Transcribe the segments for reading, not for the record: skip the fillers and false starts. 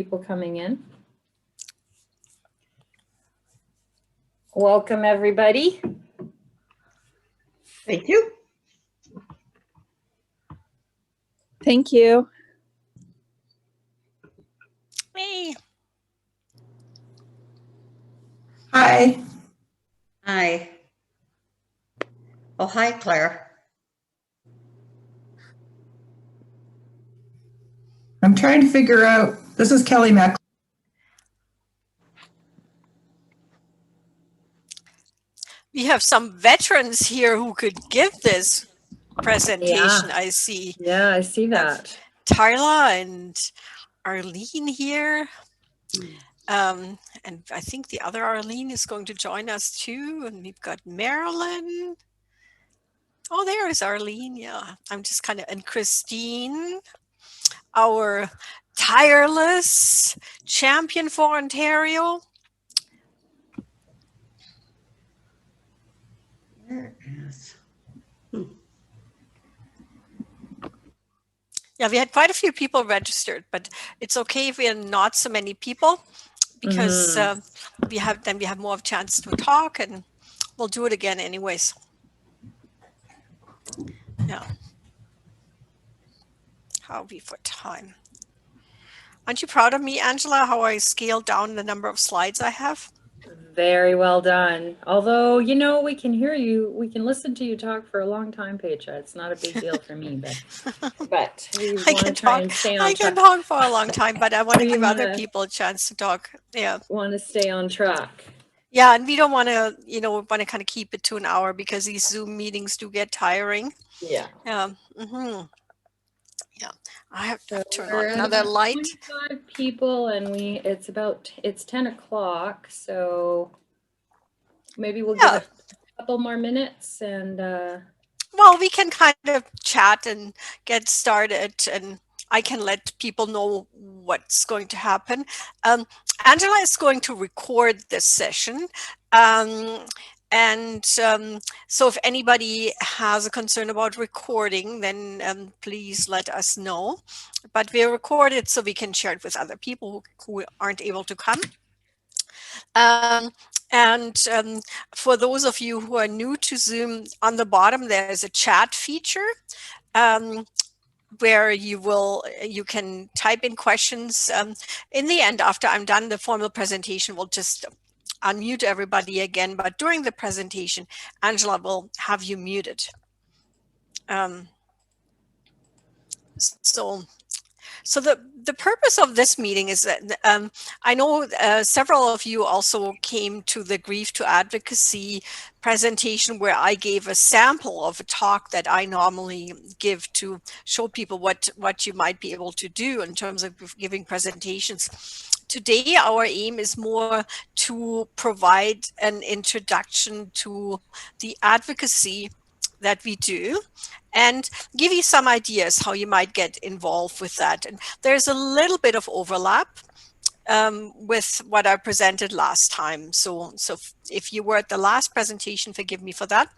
People coming in. Welcome, everybody. Thank you. Thank you. Me. Hi. Hi. Oh, hi, Claire. I'm trying to figure out, this is Kelly Mack. We have some veterans here who could give this presentation, Yeah. I see. Yeah, I see that. Tyler and Arlene here. And I think the other Arlene is going to join us too. And we've got Marilyn. Oh, there is Arlene. Yeah, I'm just kind of, and Christine, our tireless champion for Ontario. Where is? Yeah, we had quite a few people registered, but it's okay if we are not so many people because we have more of a chance to talk, and we'll do it again anyways. Yeah. How are we for time? Aren't you proud of me, Angela, how I scaled down the number of slides I have? Very well done. Although, you know, we can hear you, we can listen to you talk for a long time, Petra. It's not a big deal for me, but we want to try and stay on track. I can talk for a long time, but I want to give other people a chance to talk. Yeah. Want to stay on track. Yeah, and we don't want to, you know, want to kind of keep it to an hour because these Zoom meetings do get tiring. Yeah. Yeah. Yeah. I have to turn on another light. 25 people, and it's 10 o'clock, so maybe we'll give it a couple more minutes and well, we can kind of chat and get started, and I can let people know what's going to happen. Angela is going to record this session. So if anybody has a concern about recording, then please let us know. But we record it so we can share it with other people who aren't able to come. For those of you who are new to Zoom, on the bottom there's a chat feature where you can type in questions. In the end, after I'm done the formal presentation, we'll just unmute everybody again, but during the presentation, Angela will have you muted. So the purpose of this meeting is that I know several of you also came to the Grief to Advocacy presentation where I gave a sample of a talk that I normally give to show people what you might be able to do in terms of giving presentations. Today, our aim is more to provide an introduction to the advocacy that we do and give you some ideas how you might get involved with that. And there's a little bit of overlap with what I presented last time. So if you were at the last presentation, forgive me for that,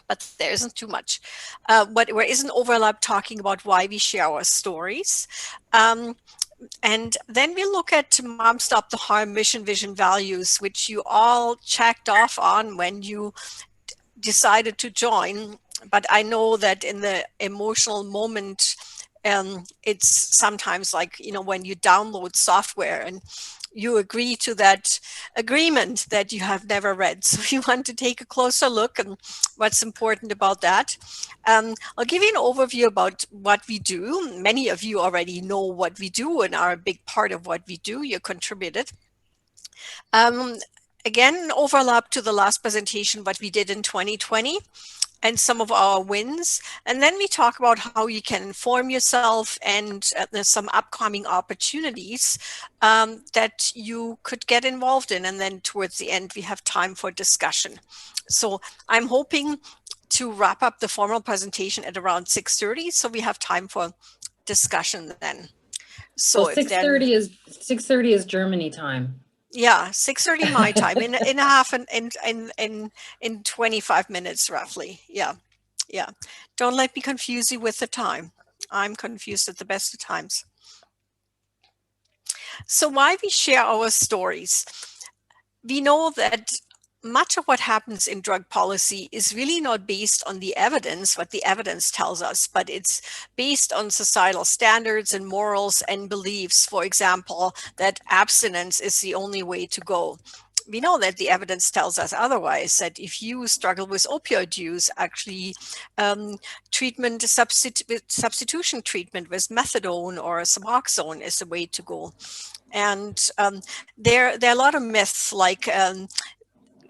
but there isn't too much. But there is an overlap talking about why we share our stories. And then we look at Mom Stop the Harm, mission, vision, values, which you all checked off on when you decided to join. But I know that in the emotional moment, it's sometimes like, you know, when you download software and you agree to that agreement that you have never read. So you want to take a closer look and what's important about that. I'll give you an overview about what we do. Many of you already know what we do and are a big part of what we do. You contributed. Again, overlap to the last presentation, what we did in 2020 and some of our wins. And then we talk about how you can inform yourself, and there's some upcoming opportunities that you could get involved in. And then towards the end, we have time for discussion. So I'm hoping to wrap up the formal presentation at around 6:30. So we have time for discussion then. So 6:30 is Germany time. Yeah, 6:30 my time in in 25 minutes roughly. Yeah. Don't let me confuse you with the time. I'm confused at the best of times. So why we share our stories? We know that much of what happens in drug policy is really not based on the evidence, what the evidence tells us, but it's based on societal standards and morals and beliefs. For example, that abstinence is the only way to go. We know that the evidence tells us otherwise, that if you struggle with opioid use, actually substitution treatment with methadone or Suboxone is the way to go. And there are a lot of myths like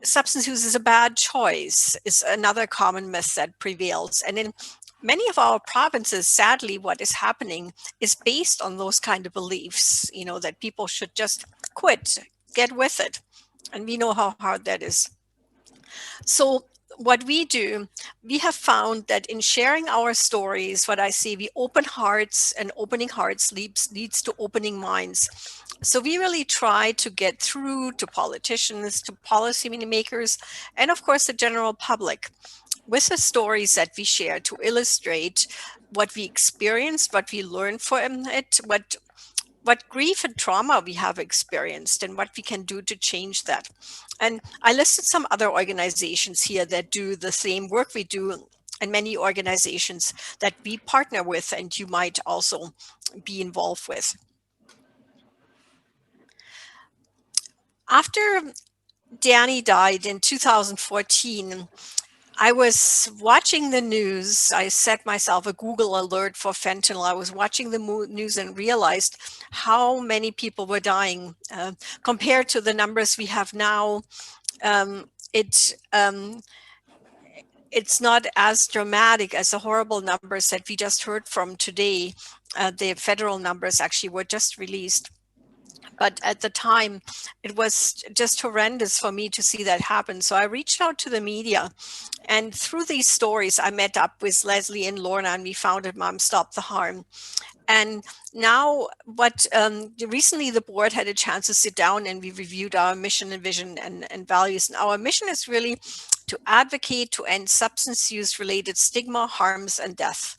substance use is a bad choice is another common myth that prevails. And in many of our provinces, sadly, what is happening is based on those kind of beliefs, you know, that people should just quit, get with it. And we know how hard that is. So what we do, we have found that in sharing our stories, what I say, we open hearts, and opening hearts leads to opening minds. So we really try to get through to politicians, to policy makers, and of course the general public with the stories that we share to illustrate what we experienced, what we learned from it, what grief and trauma we have experienced, and what we can do to change that. And I listed some other organizations here that do the same work we do, and many organizations that we partner with and you might also be involved with. After Danny died in 2014, I was watching the news. I set myself a Google alert for fentanyl. I was watching the news and realized how many people were dying compared to the numbers we have now. It's not as dramatic as the horrible numbers that we just heard from today. The federal numbers actually were just released. But at the time, it was just horrendous for me to see that happen. So I reached out to the media. And through these stories, I met up with Leslie and Lorna, and we founded Mom Stop the Harm. And now recently the board had a chance to sit down and we reviewed our mission and vision and values. And our mission is really to advocate to end substance use related stigma, harms, and death.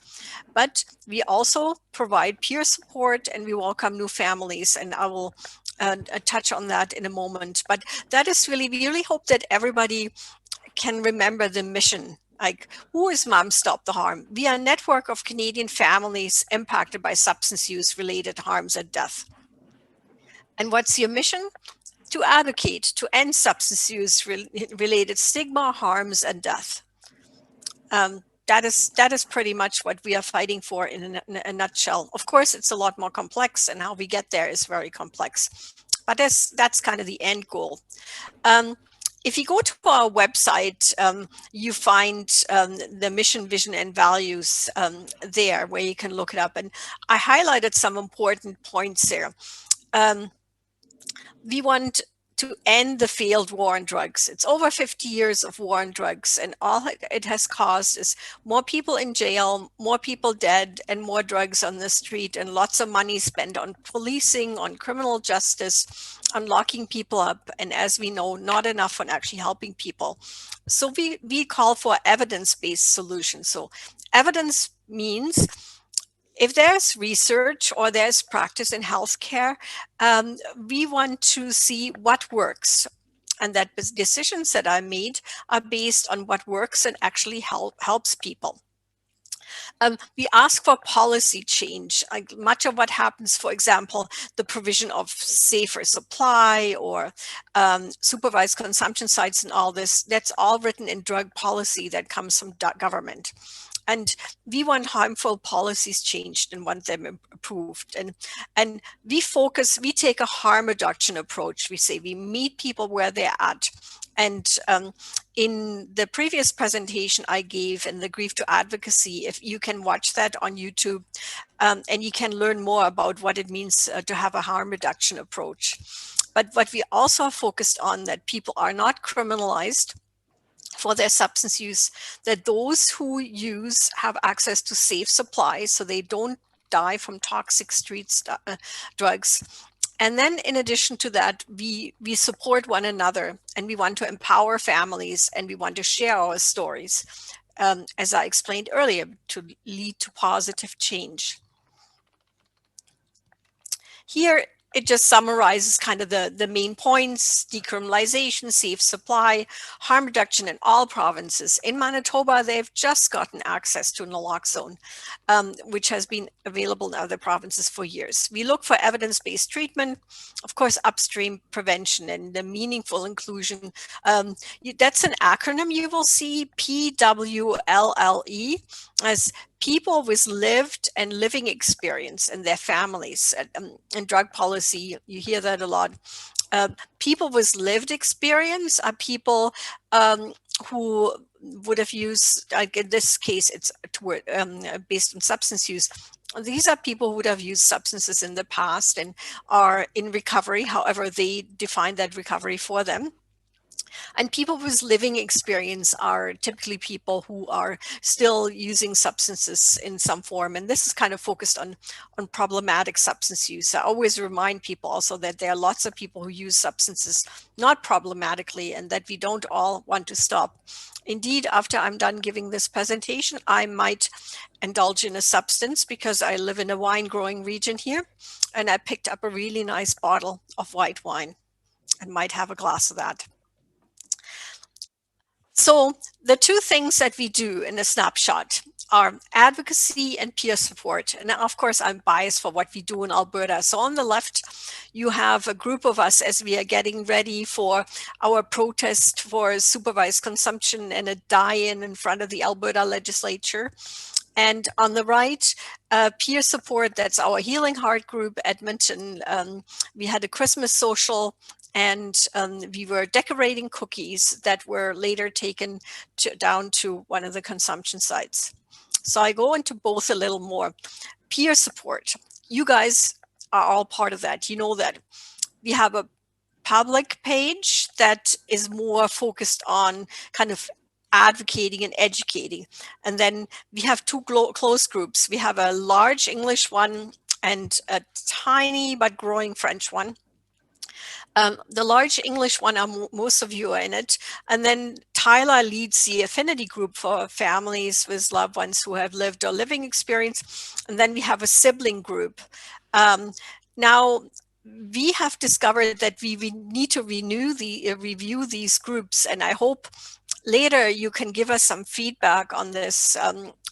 But we also provide peer support and we welcome new families. And I will touch on that in a moment. But that is really, we really hope that everybody can remember the mission. Like, who is Mom Stop the Harm? We are a network of Canadian families impacted by substance use related harms and death. And what's your mission? To advocate to end substance use related stigma, harms, and death. That is pretty much what we are fighting for in a nutshell. Of course, it's a lot more complex, and how we get there is very complex. But that's kind of the end goal. If you go to our website, you find the mission, vision, and values there where you can look it up. And I highlighted some important points there. We want to end the failed war on drugs. It's over 50 years of war on drugs, and all it has caused is more people in jail, more people dead, and more drugs on the street, and lots of money spent on policing, on criminal justice, on locking people up, and as we know, not enough on actually helping people. So we call for evidence-based solutions. So evidence means if there's research or there's practice in healthcare, we want to see what works, and that decisions that are made are based on what works and actually helps people. We ask for policy change. Like much of what happens, for example, the provision of safer supply or supervised consumption sites and all this, that's all written in drug policy that comes from government. And we want harmful policies changed and want them improved. And we take a harm reduction approach. We say we meet people where they're at. And in the previous presentation I gave in the Grief to Advocacy, if you can watch that on YouTube, and you can learn more about what it means to have a harm reduction approach. But what we also focused on, that people are not criminalized for their substance use, that those who use have access to safe supplies so they don't die from toxic street drugs. And then in addition to that, we support one another, and we want to empower families, and we want to share our stories, as I explained earlier, to lead to positive change. Here it just summarizes kind of the main points: decriminalization, safe supply, harm reduction in all provinces. In Manitoba, they've just gotten access to naloxone, which has been available in other provinces for years. We look for evidence-based treatment, of course, upstream prevention and the meaningful inclusion. That's an acronym you will see, PWLLE, as people with lived and living experience and their families. In drug policy, you hear that a lot. People with lived experience are people who would have used, like in this case, it's based on substance use. These are people who would have used substances in the past and are in recovery, however they define that recovery for them. And people with living experience are typically people who are still using substances in some form. And this is kind of focused on problematic substance use. I always remind people also that there are lots of people who use substances not problematically, and that we don't all want to stop. Indeed, after I'm done giving this presentation, I might indulge in a substance because I live in a wine growing region here, and I picked up a really nice bottle of white wine and might have a glass of that. So the two things that we do in a snapshot are advocacy and peer support. And of course, I'm biased for what we do in Alberta. So on the left, you have a group of us as we are getting ready for our protest for supervised consumption and a die-in in front of the Alberta legislature. And on the right, peer support, that's our Healing Heart group, Edmonton. We had a Christmas social, and we were decorating cookies that were later taken down to one of the consumption sites. So I go into both a little more. Peer support. You guys are all part of that. You know that. We have a public page that is more focused on kind of advocating and educating. And then we have two closed groups. We have a large English one and a tiny but growing French one. The large English one, most of you are in it. And then Tyler leads the affinity group for families with loved ones who have lived or living experience. And then we have a sibling group. Now, we have discovered that we need to review these groups. And I hope later you can give us some feedback on this.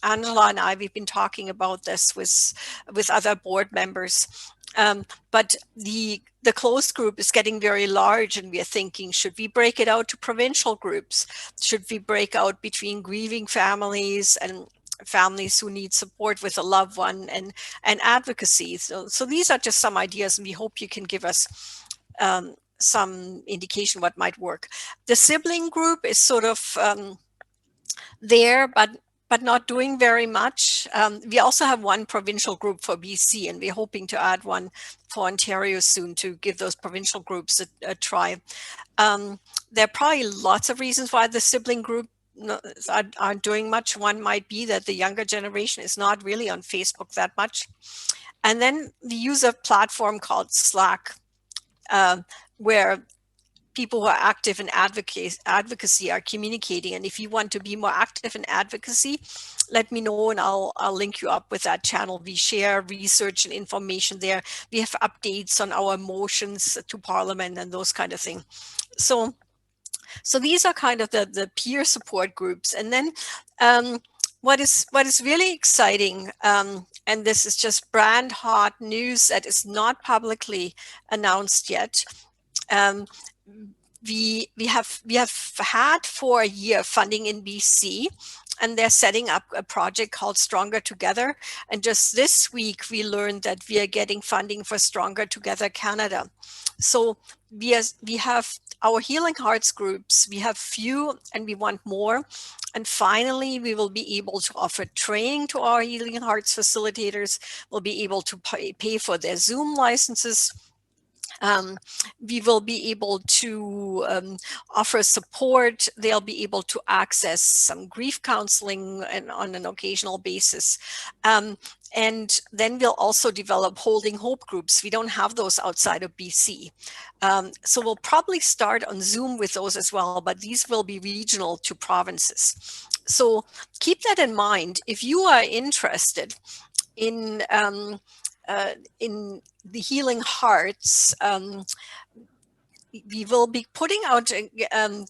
Angela and I, we've been talking about this with other board members. But the closed group is getting very large, and we are thinking, should we break it out to provincial groups? Should we break out between grieving families and families who need support with a loved one and advocacy? So these are just some ideas, and we hope you can give us some indication what might work. The sibling group is sort of there, but not doing very much. We also have one provincial group for BC, and we're hoping to add one for Ontario soon to give those provincial groups a try. There are probably lots of reasons why the sibling group aren't doing much. One might be that the younger generation is not really on Facebook that much. And then we use a platform called Slack, where people who are active in advocacy are communicating. And if you want to be more active in advocacy, let me know and I'll link you up with that channel. We share research and information there. We have updates on our motions to Parliament and those kind of things. So these are kind of the peer support groups. And then what is really exciting, and this is just brand hot news that is not publicly announced yet. We have had for a year funding in BC, and they're setting up a project called Stronger Together. And just this week, we learned that we are getting funding for Stronger Together Canada. So we have our Healing Hearts groups. We have few and we want more. And finally, we will be able to offer training to our Healing Hearts facilitators. We'll be able to pay for their Zoom licenses. We will be able to offer support. They'll be able to access some grief counseling and on an occasional basis. And then we'll also develop holding hope groups. We don't have those outside of BC. So we'll probably start on Zoom with those as well, but these will be regional to provinces. So keep that in mind. If you are interested in in the Healing Hearts, we will be putting out,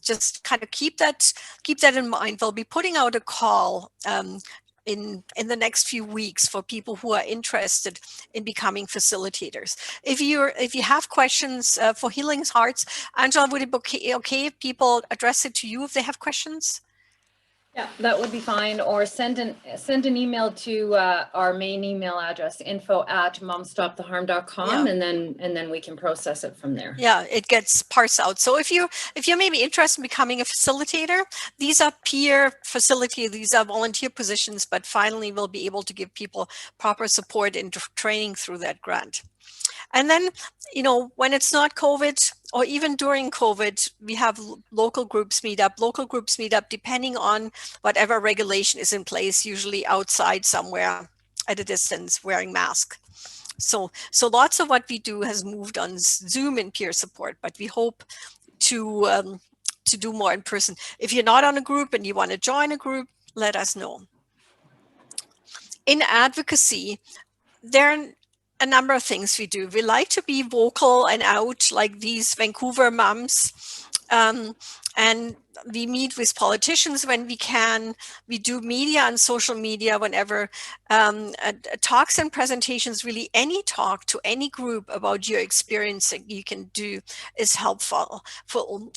just kind of keep that in mind. We'll be putting out a call in the next few weeks for people who are interested in becoming facilitators. If you have questions for Healing Hearts, Angela, would it be okay if people address it to you if they have questions? Yeah, that would be fine. Or send an email to our main email address, info@momstoptheharm.com, Yeah. and then we can process it from there. Yeah, it gets parsed out. So if you may be interested in becoming a facilitator, these are peer facility, these are volunteer positions, but finally we'll be able to give people proper support and training through that grant. And then, when it's not COVID, or even during COVID, we have local groups meet up. Local groups meet up depending on whatever regulation is in place, usually outside somewhere at a distance, wearing masks. So lots of what we do has moved on Zoom and peer support, but we hope to do more in person. If you're not on a group and you want to join a group, let us know. In advocacy, there are a number of things we do. We like to be vocal and out, like these Vancouver moms. And we meet with politicians when we can. We do media and social media whenever. Talks and presentations, really any talk to any group about your experience that you can do is helpful.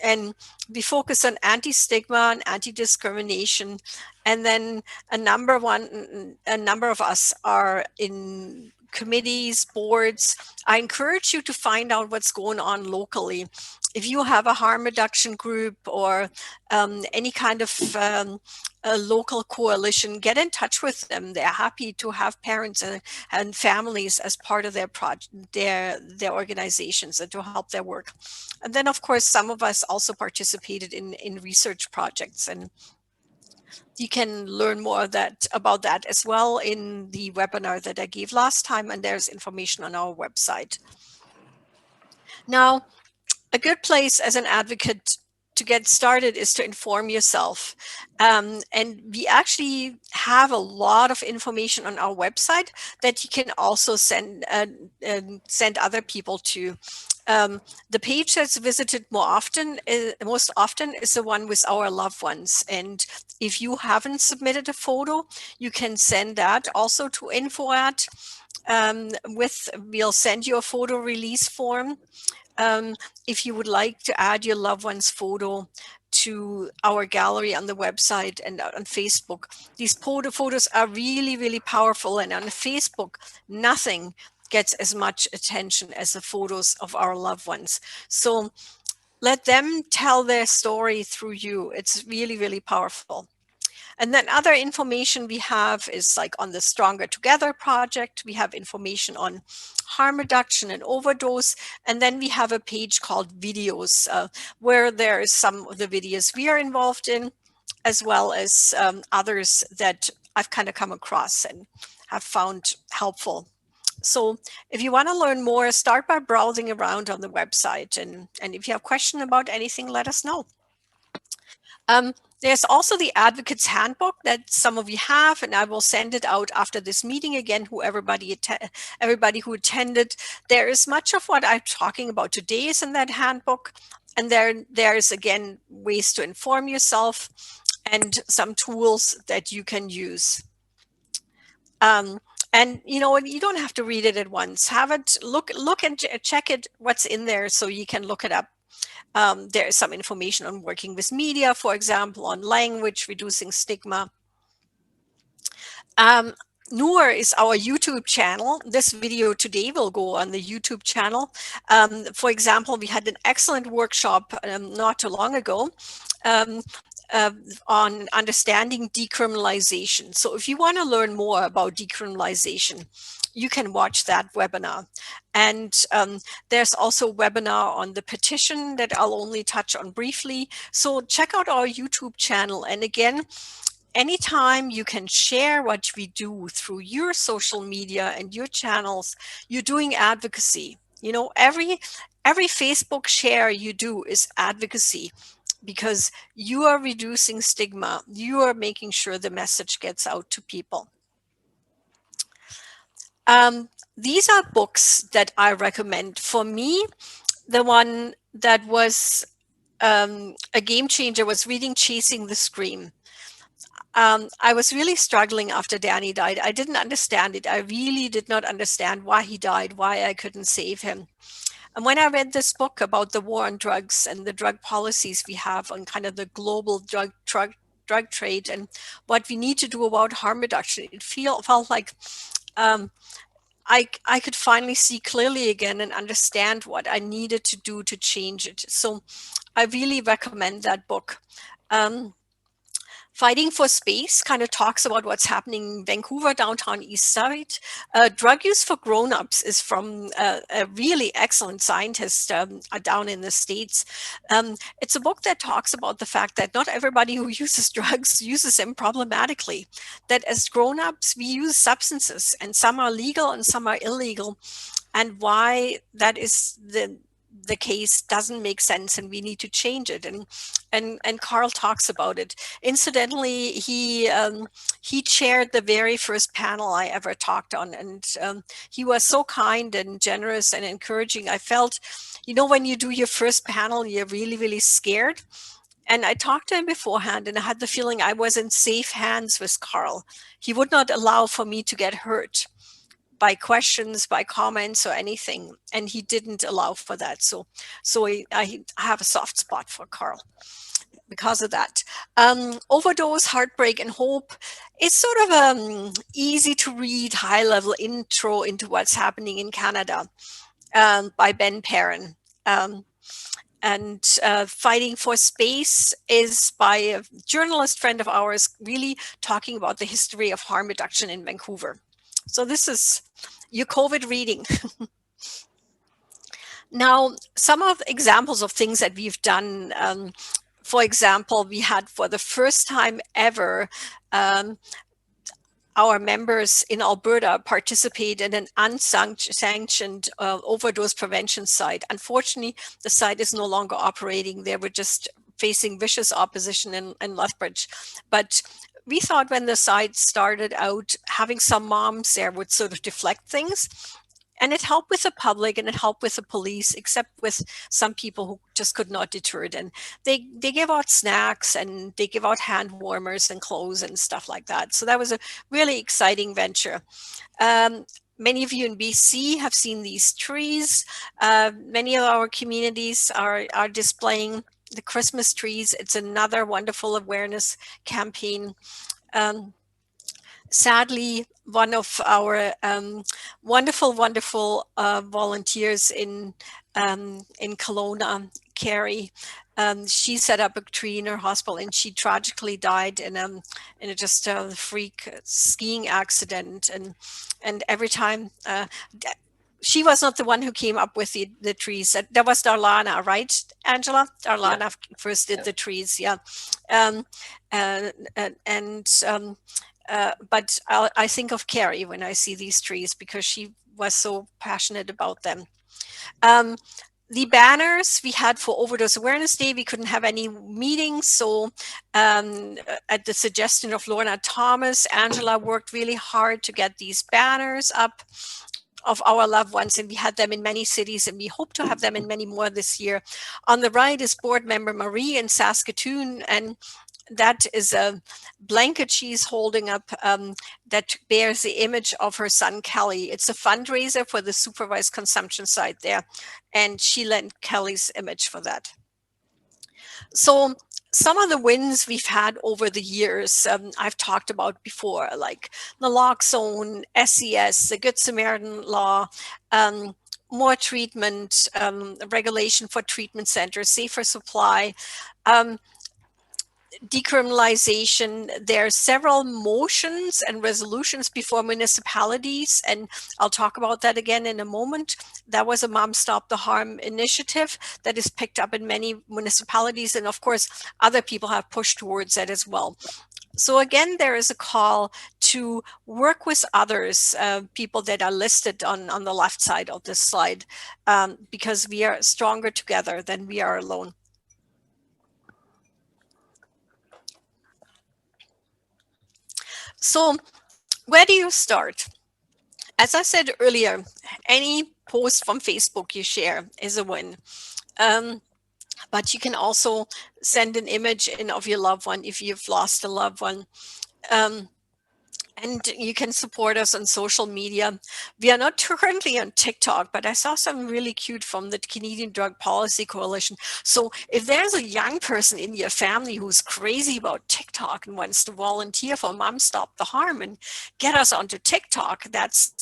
And we focus on anti-stigma and anti-discrimination. And then a number of us are in committees, boards. I encourage you to find out what's going on locally. If you have a harm reduction group or any kind of a local coalition, get in touch with them. They're happy to have parents and families as part of their organizations and to help their work. And then, of course, some of us also participated in research projects, and you can learn more about that as well in the webinar that I gave last time, and there's information on our website. Now, a good place as an advocate to get started is to inform yourself. And we actually have a lot of information on our website that you can also send other people to. The page that's visited most often is the one with our loved ones. And if you haven't submitted a photo, you can send that also to info@. We'll send you a photo release form. If you would like to add your loved one's photo to our gallery on the website and on Facebook. These photos are really, really powerful. And on Facebook, nothing gets as much attention as the photos of our loved ones. So let them tell their story through you. It's really, really powerful. And then other information we have is like on the Stronger Together project. We have information on harm reduction and overdose. And then we have a page called videos where there is some of the videos we are involved in, as well as others that I've kind of come across and have found helpful. So if you want to learn more, start by browsing around on the website. And if you have a question about anything, let us know. There's also the Advocates Handbook that some of you have, and I will send it out after this meeting again, everybody who attended. There is much of what I'm talking about today is in that handbook. And there's, again, ways to inform yourself and some tools that you can use. And you don't have to read it at once. Have it, look and check it, what's in there, so you can look it up. There is some information on working with media, for example, on language, reducing stigma. Newer is our YouTube channel. This video today will go on the YouTube channel. For example, we had an excellent workshop not too long ago on understanding decriminalization. So if you want to learn more about decriminalization, you can watch that webinar. And there's also a webinar on the petition that I'll only touch on briefly. So check out our YouTube channel. And again, anytime you can share what we do through your social media and your channels, you're doing advocacy. Every Facebook share you do is advocacy, because you are reducing stigma. You are making sure the message gets out to people. these are books that I recommend. For me, the one that was a game changer was reading Chasing the Scream. I was really struggling after Danny died. I didn't understand it. I really did not understand why he died, why I couldn't save him. And when I read this book about the war on drugs and the drug policies we have on kind of the global drug trade and what we need to do about harm reduction, it felt like I could finally see clearly again and understand what I needed to do to change it. So I really recommend that book. Fighting for Space kind of talks about what's happening in Vancouver, downtown East Side. Drug Use for Grown-Ups is from a really excellent scientist down in the States. It's a book that talks about the fact that not everybody who uses drugs uses them problematically. That as grown-ups, we use substances, and some are legal and some are illegal. And why that is the case doesn't make sense, and we need to change it. And Carl talks about it. Incidentally, he chaired the very first panel I ever talked on, and he was so kind and generous and encouraging. I felt, when you do your first panel, you're really, really scared. And I talked to him beforehand, and I had the feeling I was in safe hands with Carl. He would not allow for me to get hurt by questions, by comments or anything. And he didn't allow for that. So I have a soft spot for Carl because of that. Overdose, Heartbreak, and Hope is sort of easy to read, high level intro into what's happening in Canada by Ben Perrin. And Fighting for Space is by a journalist friend of ours, really talking about the history of harm reduction in Vancouver. So this is your COVID reading. Now, some of the examples of things that we've done, for example, we had for the first time ever, our members in Alberta participate in an unsanctioned overdose prevention site. Unfortunately, the site is no longer operating. They were just facing vicious opposition in Lethbridge. But we thought when the site started out, having some moms there would sort of deflect things. And it helped with the public and it helped with the police, except with some people who just could not deter it. And they give out snacks and they give out hand warmers and clothes and stuff like that. So that was a really exciting venture. Many of you in BC have seen these trees. Many of our communities are displaying the Christmas trees. It's another wonderful awareness campaign. Sadly, one of our wonderful volunteers in Kelowna, Carrie, she set up a tree in her hospital and she tragically died in a freak skiing accident. And every time, she was not the one who came up with the trees. That was Darlana, right, Angela? Darlana first did the trees, yeah. But I think of Carrie when I see these trees because she was so passionate about them. The banners we had for Overdose Awareness Day, we couldn't have any meetings. So at the suggestion of Lorna Thomas, Angela worked really hard to get these banners up of our loved ones, and we had them in many cities, and we hope to have them in many more this year. On the right is board member Marie in Saskatoon, and that is a blanket she's holding up that bears the image of her son, Kelly. It's a fundraiser for the supervised consumption site there. And she lent Kelly's image for that. So some of the wins we've had over the years, I've talked about before, like naloxone, SES, the Good Samaritan law, more treatment, regulation for treatment centers, safer supply, decriminalization. There are several motions and resolutions before municipalities, and I'll talk about that again in a moment. That was a Mom Stop the Harm initiative that is picked up in many municipalities, and of course other people have pushed towards that as well. So again, there is a call to work with others, people that are listed on the left side of this slide, because we are stronger together than we are alone. So where do you start? as I said earlier, any post from Facebook you share is a win. But you can also send an image in of your loved one if you've lost a loved one. And you can support us on social media. We are not currently on TikTok, but I saw some really cute from the Canadian Drug Policy Coalition. So if there's a young person in your family who's crazy about TikTok and wants to volunteer for Mom Stop the Harm and get us onto TikTok,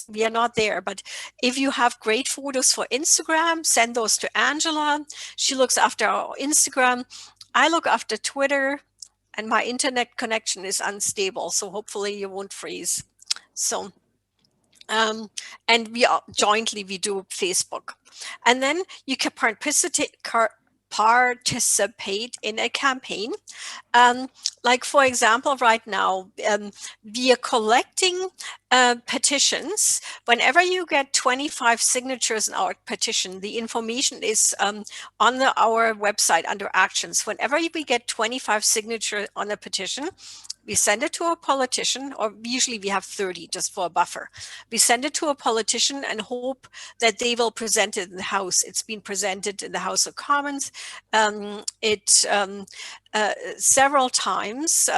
we are not there. But if you have great photos for Instagram, send those to Angela. She looks after our Instagram. I look after Twitter. And my internet connection is unstable, so hopefully you won't freeze. So, and we do Facebook. And then you can participate in a campaign. Like for example, right now, we are collecting petitions. Whenever you get 25 signatures in our petition, the information is on our website under actions. Whenever we get 25 signatures on a petition, we send it to a politician, or usually we have 30 just for a buffer. We send it to a politician and hope that they will present it in the House. It's been presented in the House of Commons several times.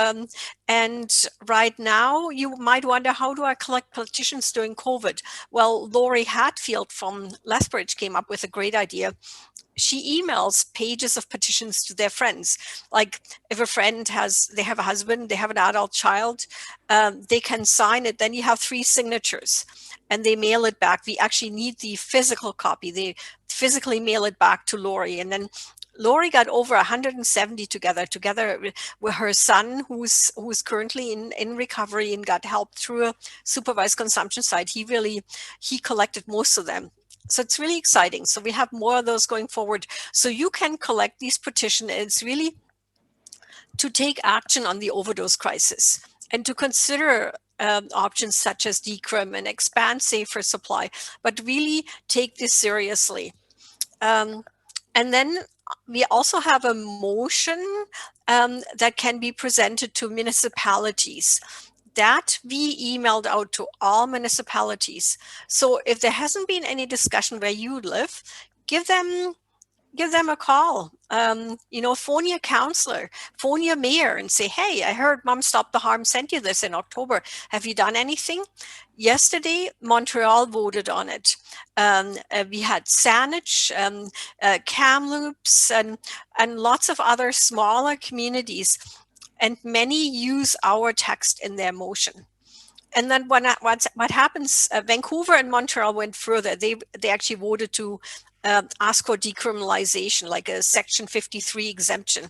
And right now, you might wonder, how do I collect petitions during COVID? Well, Lori Hatfield from Lethbridge came up with a great idea. She emails pages of petitions to their friends. Like if a friend they have a husband, they have an adult child, they can sign it. Then you have 3 signatures and they mail it back. We actually need the physical copy. They physically mail it back to Lori. And then Lori got over 170 together with her son, who's currently in recovery and got help through a supervised consumption site. He collected most of them. So it's really exciting. So we have more of those going forward. So you can collect these petitions. It's really to take action on the overdose crisis and to consider options such as decrim and expand safer supply, but really take this seriously. And then we also have a motion that can be presented to municipalities that we emailed out to all municipalities. So if there hasn't been any discussion where you live, give them a call. Phone your counselor, phone your mayor and say, hey, I heard Mom Stop the Harm sent you this in October. Have you done anything? Yesterday, Montreal voted on it. We had Saanich, Kamloops, and lots of other smaller communities. And many use our text in their motion. And then what happens, Vancouver and Montreal went further. They actually voted to ask for decriminalization, like a Section 53 exemption.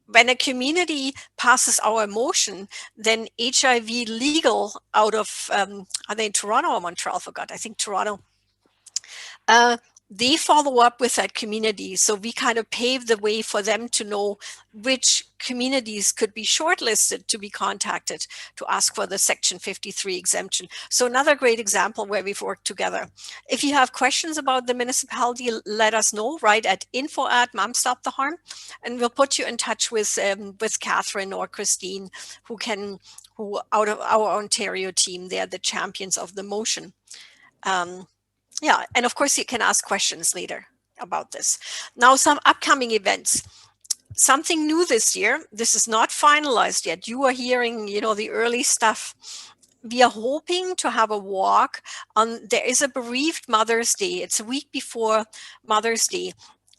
When a community passes our motion, then HIV Legal out of, are they in Toronto or Montreal? I forgot, I think Toronto. They follow up with that community. So we kind of pave the way for them to know which communities could be shortlisted to be contacted to ask for the Section 53 exemption. So another great example where we've worked together. If you have questions about the municipality, let us know, right at info@momstoptheharm, and we'll put you in touch with Catherine or Christine, who out of our Ontario team, they're the champions of the motion. Yeah, and of course you can ask questions later about this. Now, some upcoming events. Something new this year. This is not finalized yet. You are hearing, the early stuff. We are hoping to have a walk on, there is a bereaved Mother's Day. It's a week before Mother's Day.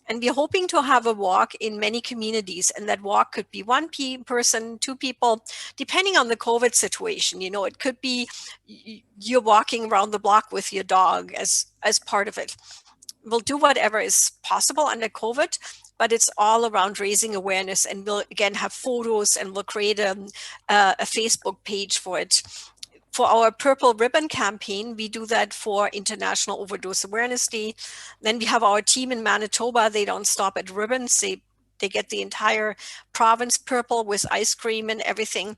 And we're hoping to have a walk in many communities, and that walk could be one person, 2 people, depending on the COVID situation. It could be you're walking around the block with your dog as part of it. We'll do whatever is possible under COVID, but it's all around raising awareness. And we'll again have photos, and we'll create a Facebook page for it. For our Purple Ribbon campaign, we do that for International Overdose Awareness Day. Then we have our team in Manitoba. They don't stop at ribbons. They get the entire province purple with ice cream and everything.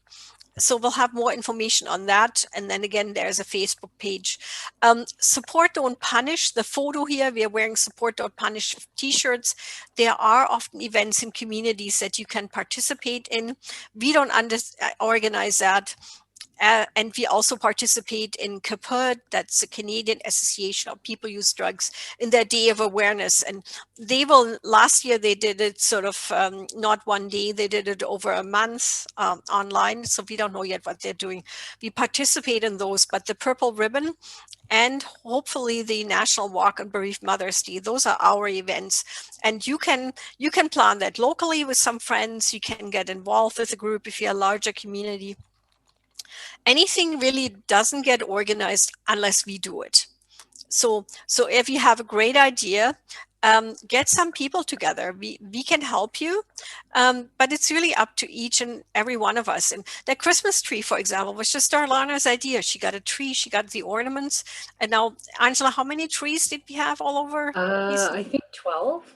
So we'll have more information on that. And then again, there's a Facebook page. Support Don't Punish. The photo here, we are wearing Support Don't Punish t-shirts. There are often events in communities that you can participate in. We don't organize that. And we also participate in CAPUD, that's the Canadian Association of People Use Drugs, in their Day of Awareness. And last year they did it sort of not one day, they did it over a month online. So we don't know yet what they're doing. We participate in those, but the Purple Ribbon and hopefully the National Walk on Bereaved Mother's Day, those are our events. And you can plan that locally with some friends. You can get involved with a group if you're a larger community. Anything really doesn't get organized unless we do it. So if you have a great idea, get some people together. We can help you, but it's really up to each and every one of us. And that Christmas tree, for example, was just Darlana's idea. She got a tree, she got the ornaments. And now, Angela, how many trees did we have all over? I think 12.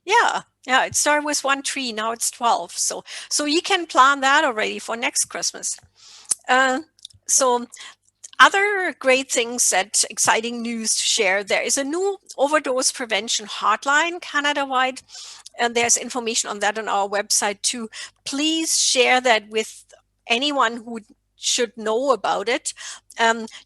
Yeah, it started with one tree, now it's 12. So you can plan that already for next Christmas. So other great things, that exciting news to share. There is a new overdose prevention hotline Canada-wide, and there's information on that on our website too. Please share that with anyone who should know about it.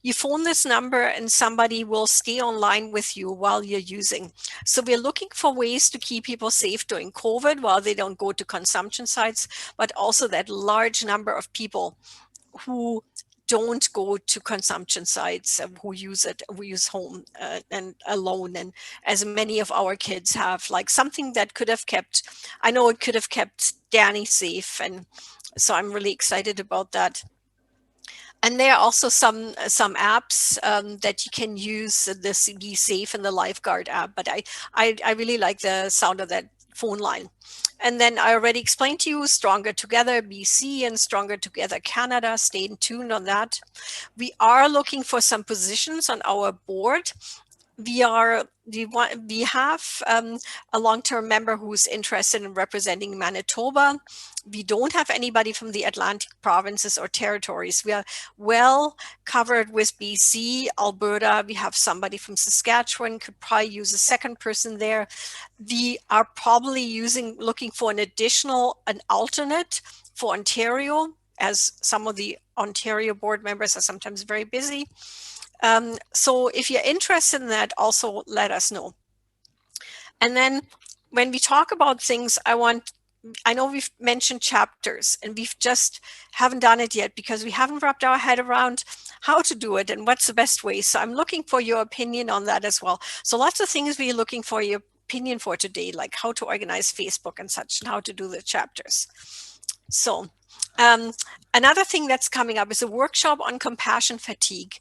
You phone this number and somebody will stay online with you while you're using. So we're looking for ways to keep people safe during COVID while they don't go to consumption sites, but also that large number of people who don't go to consumption sites, who use home and alone. And as many of our kids have, like something that could have kept, I know it could have kept Danny safe. And so I'm really excited about that. And there are also some apps that you can use, the Be Safe and the Lifeguard app, but I really like the sound of that phone line. And then I already explained to you Stronger Together BC and Stronger Together Canada. Stay tuned on that. We are looking for some positions on our board. We have a long-term member who's interested in representing Manitoba. We don't have anybody from the Atlantic provinces or territories. We are well covered with BC, Alberta. We have somebody from Saskatchewan, could probably use a second person there. We are probably looking for an alternate for Ontario, as some of the Ontario board members are sometimes very busy. So if you're interested in that, also let us know. And then when we talk about things, I know we've mentioned chapters and we've just haven't done it yet because we haven't wrapped our head around how to do it and what's the best way. So I'm looking for your opinion on that as well. So lots of things we're looking for your opinion for today, like how to organize Facebook and such, and how to do the chapters. So another thing that's coming up is a workshop on compassion fatigue.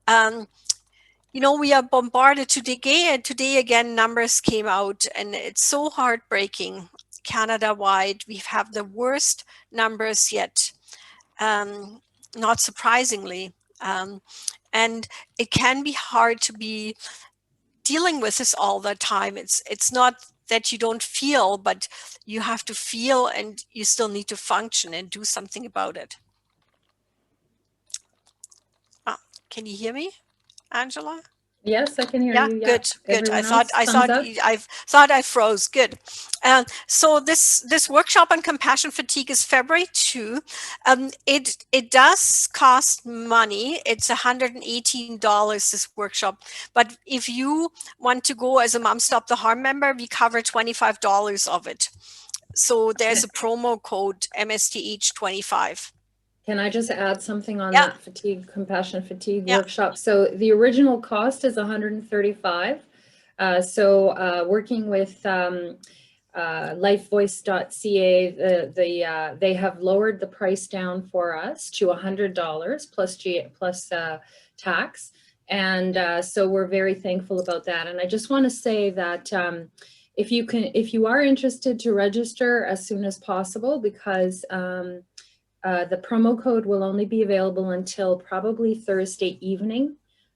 We are bombarded today again, numbers came out and it's so heartbreaking. Canada-wide, we have the worst numbers yet, not surprisingly. And it can be hard to be dealing with this all the time. It's not that you don't feel, but you have to feel and you still need to function and do something about it. Can you hear me, Angela? Yes, I can hear you. Yeah, good. I thought I froze. Good. So this workshop on compassion fatigue is February 2. It does cost money. It's $118 this workshop. But if you want to go as a Mom Stop the Harm member, we cover $25 of it. So there's a promo code MSTH 25. Can I just add something on that compassion fatigue workshop? So the original cost is $135. So working with lifevoice.ca, they have lowered the price down for us to $100 plus tax. And so we're very thankful about that. And I just want to say that if you are interested, to register as soon as possible, because the promo code will only be available until probably Thursday evening.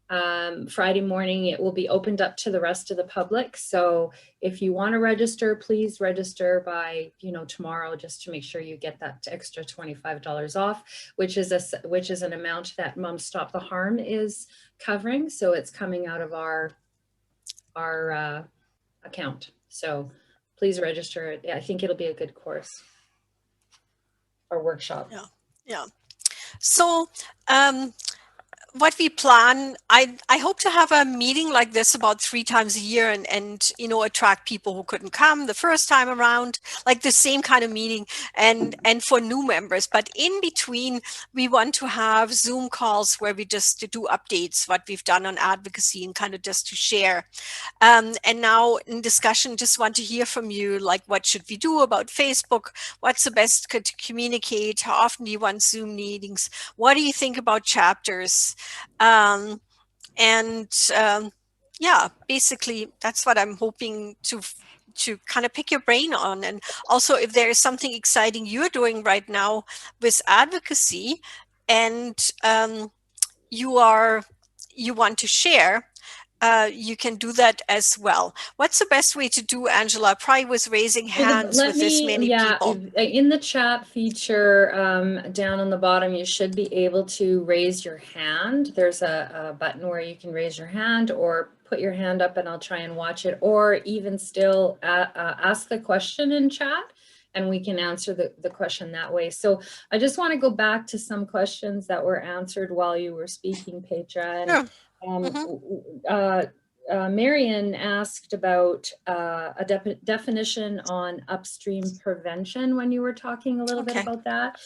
Friday morning, it will be opened up to the rest of the public. So if you want to register, please register by tomorrow, just to make sure you get that extra $25 off, which is an amount that Mom Stop the Harm is covering. So it's coming out of our account. So please register. I think it'll be a good course or workshop. Yeah. So what we plan, I hope to have a meeting like this about 3 times a year and attract people who couldn't come the first time around, like the same kind of meeting, and for new members. But in between, we want to have Zoom calls where we just do updates, what we've done on advocacy, and kind of just to share. And now in discussion, just want to hear from you, like what should we do about Facebook? What's the best to communicate? How often do you want Zoom meetings? What do you think about chapters? Yeah, basically that's what I'm hoping to kind of pick your brain on. And also, if there is something exciting you're doing right now with advocacy and you want to share, you can do that as well. What's the best way to do, Angela? Probably with raising hands with this many people. In the chat feature down on the bottom, you should be able to raise your hand. There's a button where you can raise your hand or put your hand up and I'll try and watch it, or even still ask the question in chat and we can answer the question that way. So I just want to go back to some questions that were answered while you were speaking, Petra. And, Marion asked about a definition on upstream prevention when you were talking a little bit about that.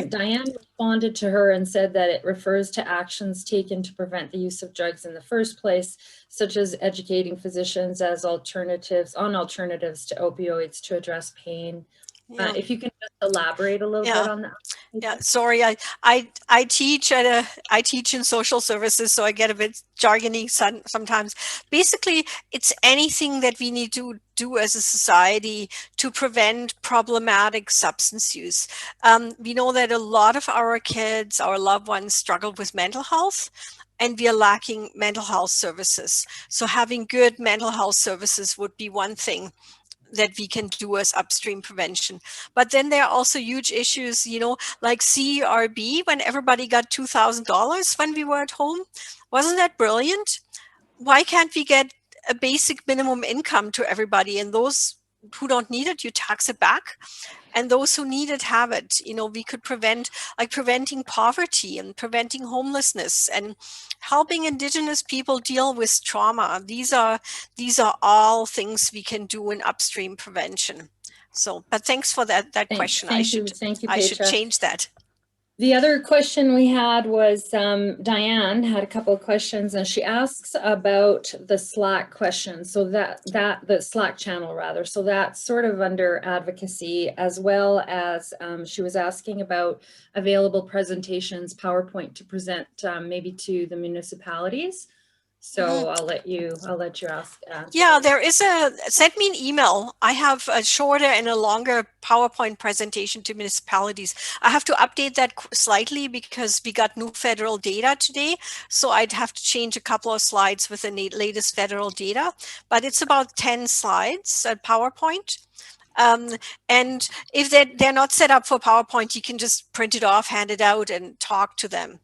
Diane responded to her and said that it refers to actions taken to prevent the use of drugs in the first place, such as educating physicians as alternatives to opioids to address pain. If you can just elaborate a little bit on that. Yeah, sorry, I teach in social services, so I get a bit jargony sometimes. Basically, it's anything that we need to do as a society to prevent problematic substance use. We know that a lot of our kids, our loved ones, struggle with mental health, and we are lacking mental health services. So having good mental health services would be one thing that we can do as upstream prevention. But then there are also huge issues, like CRB, when everybody got $2,000 when we were at home. Wasn't that brilliant? Why can't we get a basic minimum income to everybody, and those who don't need it, you tax it back? And those who need it have it. We could preventing poverty and preventing homelessness and helping Indigenous people deal with trauma. These are all things we can do in upstream prevention. So, but thanks for that question. Thank you, I should change that. The other question we had was Diane had a couple of questions, and she asks about the Slack question. So the Slack channel rather. So that's sort of under advocacy, as well as she was asking about available presentations, PowerPoint to present maybe to the municipalities. So I'll let you ask. Yeah, send me an email. I have a shorter and a longer PowerPoint presentation to municipalities. I have to update that slightly because we got new federal data today. So I'd have to change a couple of slides with the latest federal data, but it's about 10 slides at PowerPoint. And if they're not set up for PowerPoint, you can just print it off, hand it out, and talk to them.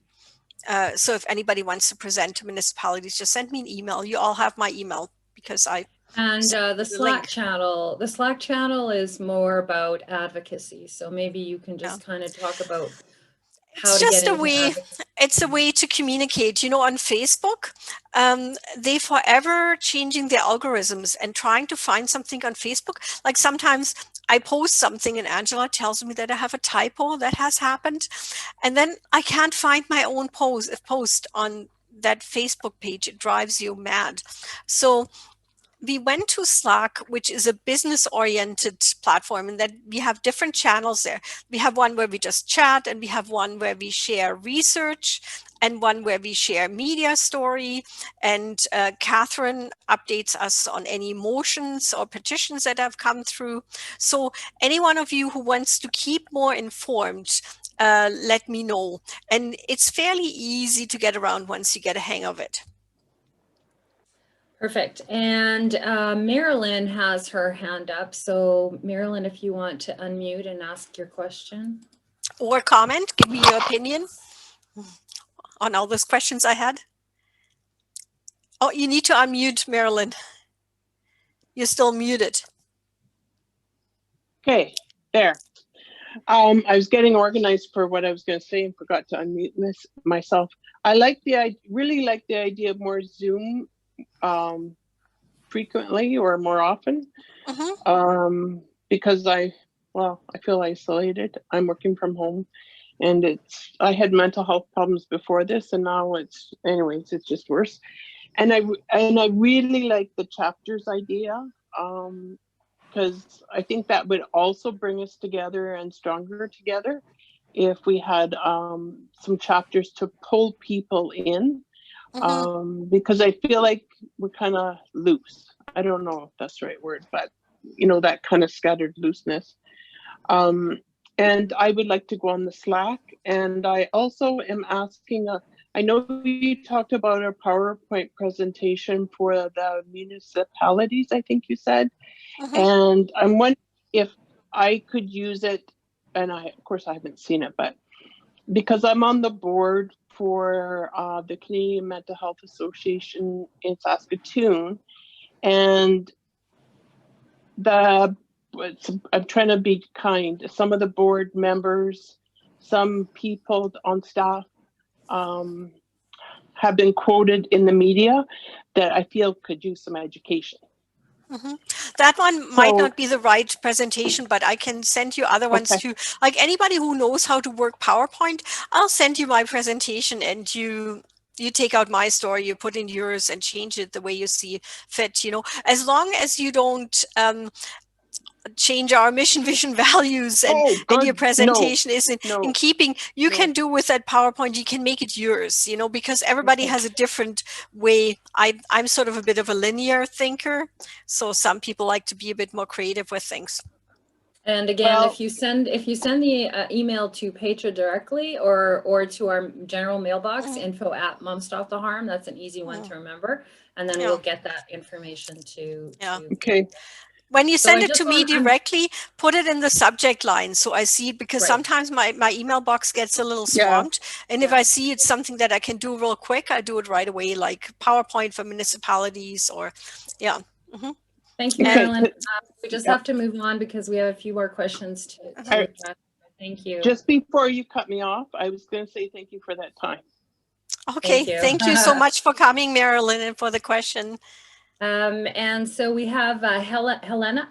So if anybody wants to present to municipalities, just send me an email. You all have my email because the Slack channel. The Slack channel is more about advocacy. So maybe you can just kind of talk about how it's to just get a way. It's a way to communicate. On Facebook, they forever changing their algorithms and trying to find something on Facebook. Like sometimes I post something and Angela tells me that I have a typo that has happened. And then I can't find my own post on that Facebook page. It drives you mad. So we went to Slack, which is a business-oriented platform, and that we have different channels there. We have one where we just chat, and we have one where we share research, and one where we share media story. And Catherine updates us on any motions or petitions that have come through. So any one of you who wants to keep more informed, let me know. And it's fairly easy to get around once you get a hang of it. Perfect. And Marilyn has her hand up. So Marilyn, if you want to unmute and ask your question. Or comment, give me your opinion on all those questions I had. Oh, you need to unmute, Marilyn. You're still muted. Okay, there. I was getting organized for what I was going to say and forgot to unmute myself. I really like the idea of more Zoom frequently or more often, because I feel isolated. I'm working from home, and I had mental health problems before this, and now it's just worse. And I really like the chapters idea, because I think that would also bring us together and stronger together if we had some chapters to pull people in, because I feel like we're kind of loose. I don't know if that's the right word, but that kind of scattered looseness. And I would like to go on the Slack. And I also am asking, I know you talked about a PowerPoint presentation for the municipalities, I think you said. And I'm wondering if I could use it, and of course I haven't seen it, but because I'm on the board for the Canadian Mental Health Association in Saskatoon, and I'm trying to be kind. Some of the board members, some people on staff have been quoted in the media that I feel could use some education. That one might not be the right presentation, but I can send you other ones too. Like anybody who knows how to work PowerPoint, I'll send you my presentation, and you take out my story, you put in yours and change it the way you see fit, as long as you don't change our mission, vision, values, and your presentation is in keeping. You can do with that PowerPoint, you can make it yours, because everybody has a different way. I'm sort of a bit of a linear thinker, so some people like to be a bit more creative with things. And again, if you send the email to Petra directly or to our general mailbox, info@momstoptheharm, that's an easy one to remember, and then we'll get that information to okay. When you send it to me directly, put it in the subject line so I see it, because sometimes my email box gets a little swamped. And if I see it's something that I can do real quick, I do it right away, like PowerPoint for municipalities or, Thank you, Marilyn. We just have to move on because we have a few more questions to address. Thank you. Just before you cut me off, I was going to say thank you for that time. Okay, thank you so much for coming, Marilyn, and for the question. And so we have Helena. Helena.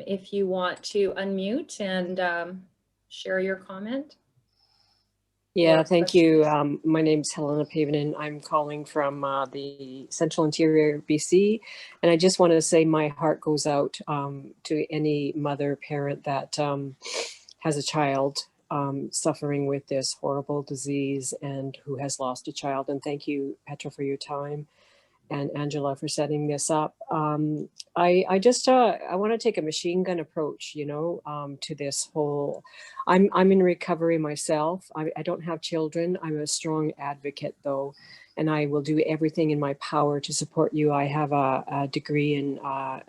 If you want to unmute and share your comment. Yeah, thank you. My name is Helena Pavinen. I'm calling from the Central Interior BC. And I just want to say my heart goes out to any mother, parent that has a child suffering with this horrible disease and who has lost a child. And thank you, Petra, for your time, and Angela for setting this up. I want to take a machine gun approach, to this whole. I'm in recovery myself. I don't have children. I'm a strong advocate though, and I will do everything in my power to support you. I have a degree in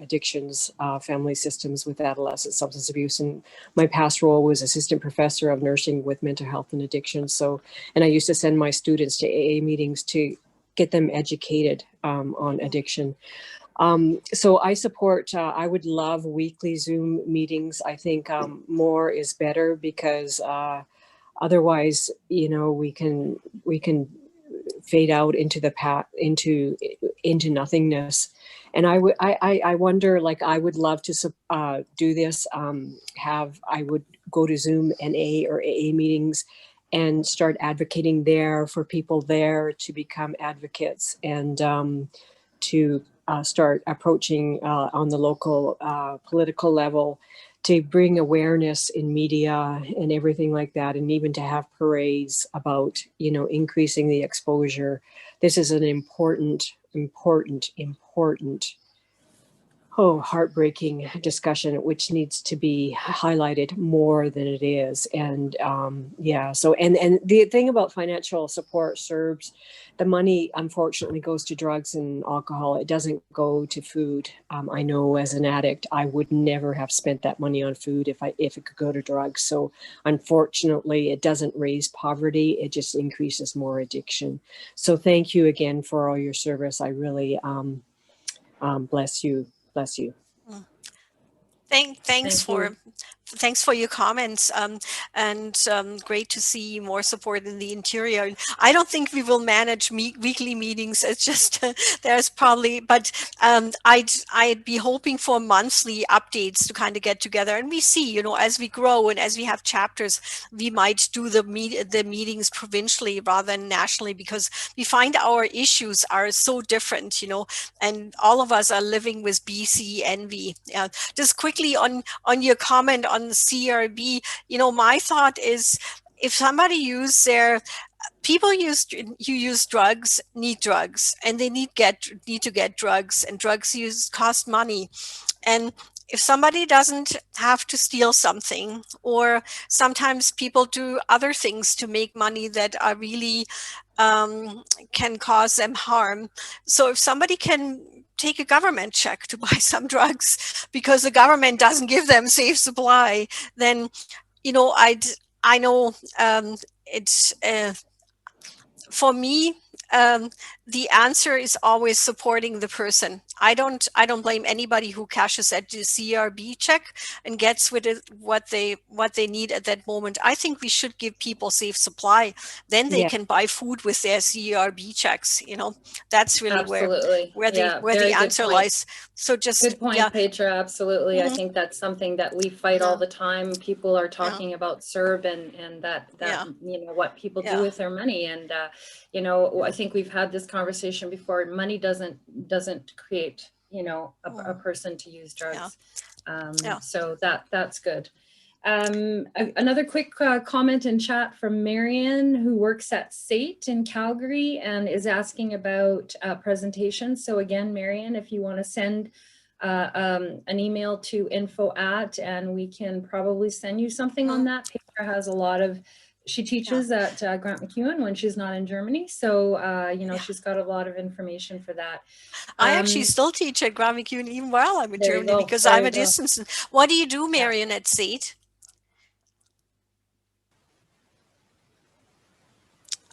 addictions, family systems with adolescent substance abuse, and my past role was assistant professor of nursing with mental health and addiction. So, and I used to send my students to AA meetings to get them educated on addiction. So I support, I would love weekly Zoom meetings. I think more is better because otherwise, we can fade out into the into nothingness. And I wonder, like, I would love to do this, I would go to Zoom NA or AA meetings and start advocating there for people there to become advocates and to start approaching on the local political level to bring awareness in media and everything like that, and even to have parades about, increasing the exposure. This is an important, heartbreaking discussion, which needs to be highlighted more than it is. And so, and the thing about financial support serves, the money unfortunately goes to drugs and alcohol. It doesn't go to food. I know as an addict, I would never have spent that money on food if it could go to drugs. So unfortunately, it doesn't raise poverty. It just increases more addiction. So thank you again for all your service. I really bless you. Bless you. Thanks for your comments, and great to see more support in the interior. I don't think we will manage weekly meetings. It's just there's probably, but I'd be hoping for monthly updates to kind of get together, and we see, you know, as we grow and as we have chapters, we might do the meetings provincially rather than nationally, because we find our issues are so different, you know, and all of us are living with BC envy. Just quickly on your comment on the CRB, you know, my thought is, if somebody people who use drugs need drugs, and they need to get drugs, and drugs cost money. And if somebody doesn't have to steal something, or sometimes people do other things to make money that are really can cause them harm. So if somebody can take a government check to buy some drugs because the government doesn't give them safe supply, then, you know, I know it's for me, the answer is always supporting the person. I don't blame anybody who cashes at the CRB check and gets with it what they need at that moment. I think we should give people safe supply. Then they can buy food with their CRB checks. You know, that's really where the answer lies. So just good point, Petra. Absolutely. I think that's something that we fight all the time. People are talking about CERB and that you know, what people do with their money. And you know, I think we've had this conversation before. Money doesn't create, you know, a person to use drugs. So that's good. Another quick comment in chat from Marion, who works at SAIT in Calgary and is asking about presentations. So again, Marion, if you want to send an email to info@, and we can probably send you something on that. Petra has a lot of, she teaches at Grant MacEwan when she's not in Germany. So, you know, she's got a lot of information for that. I actually still teach at Grant MacEwan even while I'm in Germany, because I'm a distance. What do you do, Marion, at SAIT?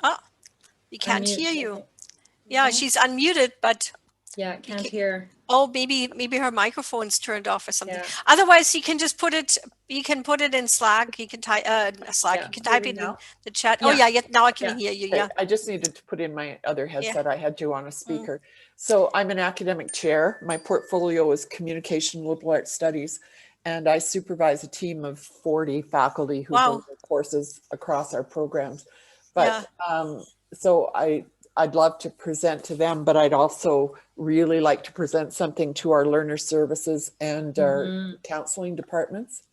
Oh, we can't hear you. Yeah, she's unmuted, but can't hear. Oh, maybe her microphone's turned off or something. Otherwise, you can just put it. You can put it in Slack. You can type Slack. You can type it in the chat. Oh yeah, now I can hear you. Yeah. I just needed to put in my other headset. I had you on a speaker. So I'm an academic chair. My portfolio is communication and liberal arts studies, and I supervise a team of 40 faculty who go their courses across our programs. But so I'd love to present to them, but I'd also really like to present something to our learner services and our counseling departments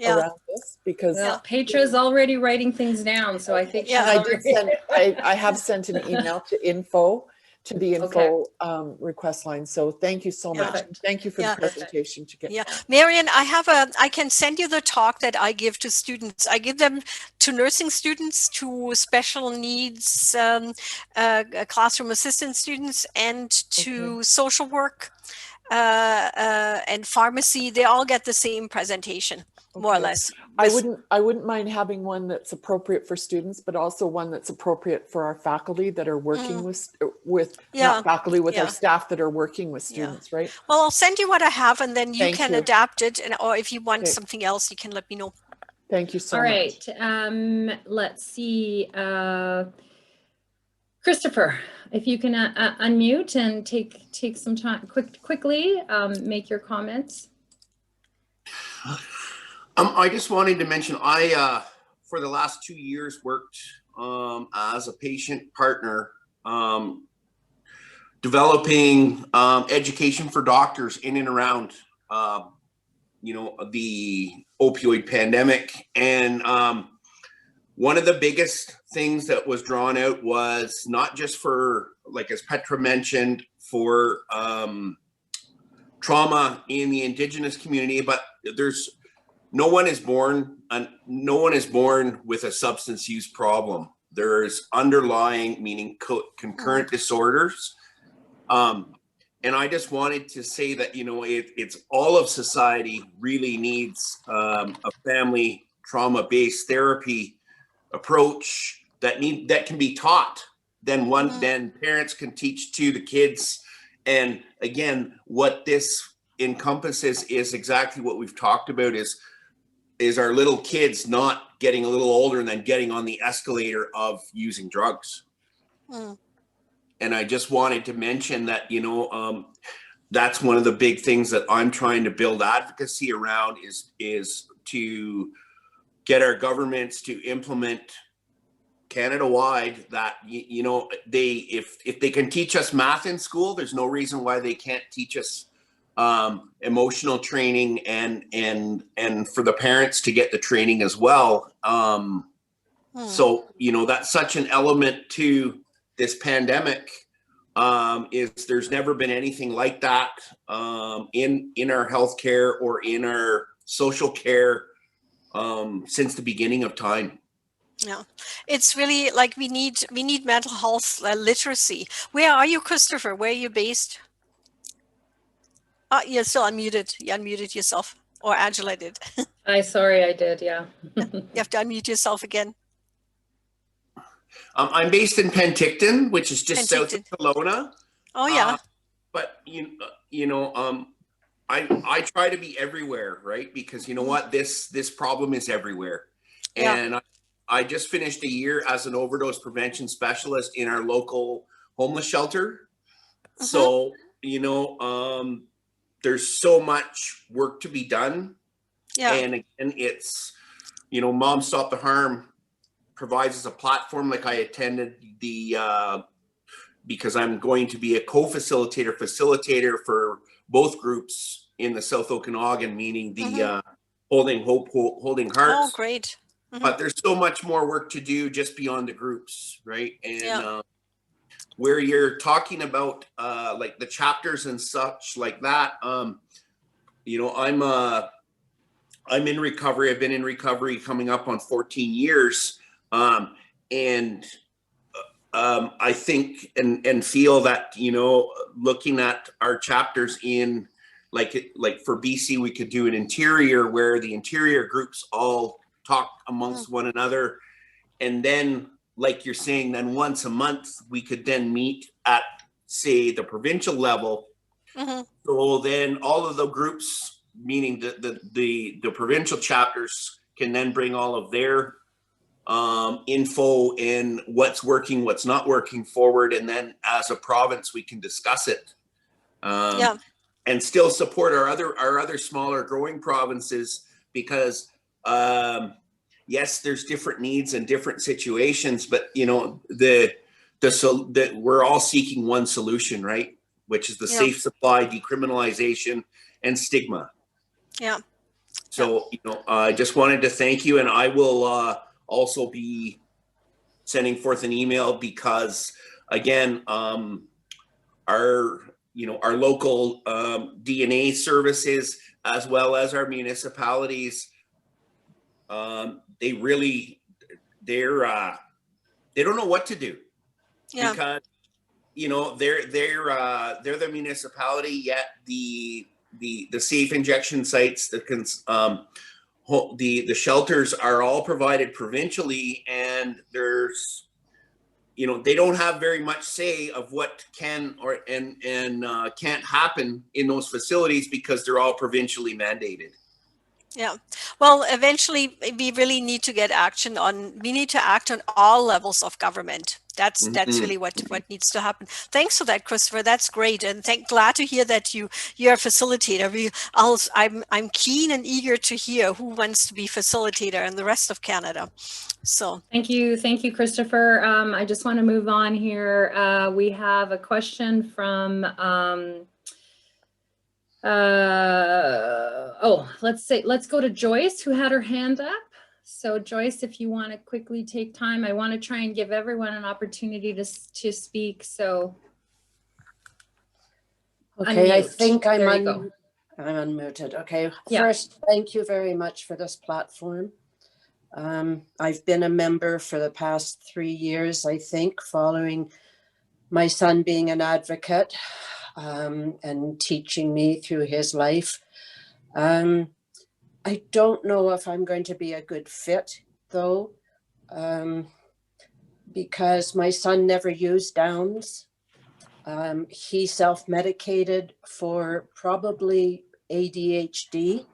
around this, because Petra's already writing things down. So I think I have sent an email to info to the info request line. So thank you so much. Thank you for the presentation. Marion, I can send you the talk that I give to students. I give them to nursing students, to special needs classroom assistant students, and to social work and pharmacy. They all get the same presentation, more or less. I wouldn't mind having one that's appropriate for students, but also one that's appropriate for our faculty that are working with not faculty, with our staff that are working with students, right? Well, I'll send you what I have, and then you can adapt it, or if you want something else, you can let me know. Thank you so much. All right. Let's see. Christopher, if you can unmute and take some time quickly, make your comments. I just wanted to mention, I, for the last 2 years, worked as a patient partner, developing education for doctors in and around, you know, the opioid pandemic. And one of the biggest things that was drawn out was not just for, like as Petra mentioned, for trauma in the Indigenous community, but no one is born with a substance use problem. There's underlying, meaning concurrent disorders. And I just wanted to say that, you know, it's all of society really needs a family trauma-based therapy approach that can be taught. Then parents can teach to the kids. And again, what this encompasses is exactly what we've talked about is our little kids not getting a little older and then getting on the escalator of using drugs. Mm. And I just wanted to mention that, that's one of the big things that I'm trying to build advocacy around is to get our governments to implement Canada-wide that, if they can teach us math in school, there's no reason why they can't teach us emotional training and for the parents to get the training as well. So, that's such an element to this pandemic. Is there's never been anything like that in our healthcare or in our social care since the beginning of time. Yeah, it's really like we need mental health literacy. Where are you, Christopher? Where are you based? You're still unmuted. You unmuted yourself, or Angela did. Sorry, I did. Yeah. You have to unmute yourself again. I'm based in Penticton, which is just south of Kelowna. Oh yeah. But I try to be everywhere, right? Because you know what, this problem is everywhere. And I just finished a year as an overdose prevention specialist in our local homeless shelter. So there's so much work to be done. Yeah. And again, it's Mom Stop the Harm provides us a platform. Like I attended because I'm going to be a facilitator for both groups in the South Okanagan, meaning the Holding Hope, Holding Hearts. Oh, great. But there's so much more work to do just beyond the groups, right? And where you're talking about like the chapters and such like that, I'm in recovery. I've been in recovery coming up on 14 years. And I think and feel that, looking at our chapters in like for BC, we could do an interior where the interior groups all talk amongst one another. And then, like you're saying, then once a month, we could then meet at, say, the provincial level. So then all of the groups, meaning the provincial chapters, can then bring all of their info in what's working, what's not working forward, and then as a province we can discuss it and still support our other smaller growing provinces, because yes, there's different needs and different situations, but we're all seeking one solution, right? Which is the safe supply, decriminalization, and stigma. So I just wanted to thank you, and I will also be sending forth an email because, again, our local DNA services, as well as our municipalities, they don't know what to do because they're the municipality, yet the safe injection sites, the shelters are all provided provincially, and there's they don't have very much say of what can and can't happen in those facilities because they're all provincially mandated. Yeah. Well, eventually we really need to get we need to act on all levels of government. That's really what needs to happen. Thanks for that, Christopher. That's great. And glad to hear that you're a facilitator. I'm keen and eager to hear who wants to be facilitator in the rest of Canada. So thank you, Christopher. I just want to move on here. We have a question from let's go to Joyce, who had her hand up. So Joyce, if you want to quickly take time, I want to try and give everyone an opportunity to speak. So okay, unmute. I think I'm unmuted. Okay, first, thank you very much for this platform. I've been a member for the past 3 years, I think, following my son being an advocate and teaching me through his life. I don't know if I'm going to be a good fit, though, because my son never used Downs. He self-medicated for probably ADHD.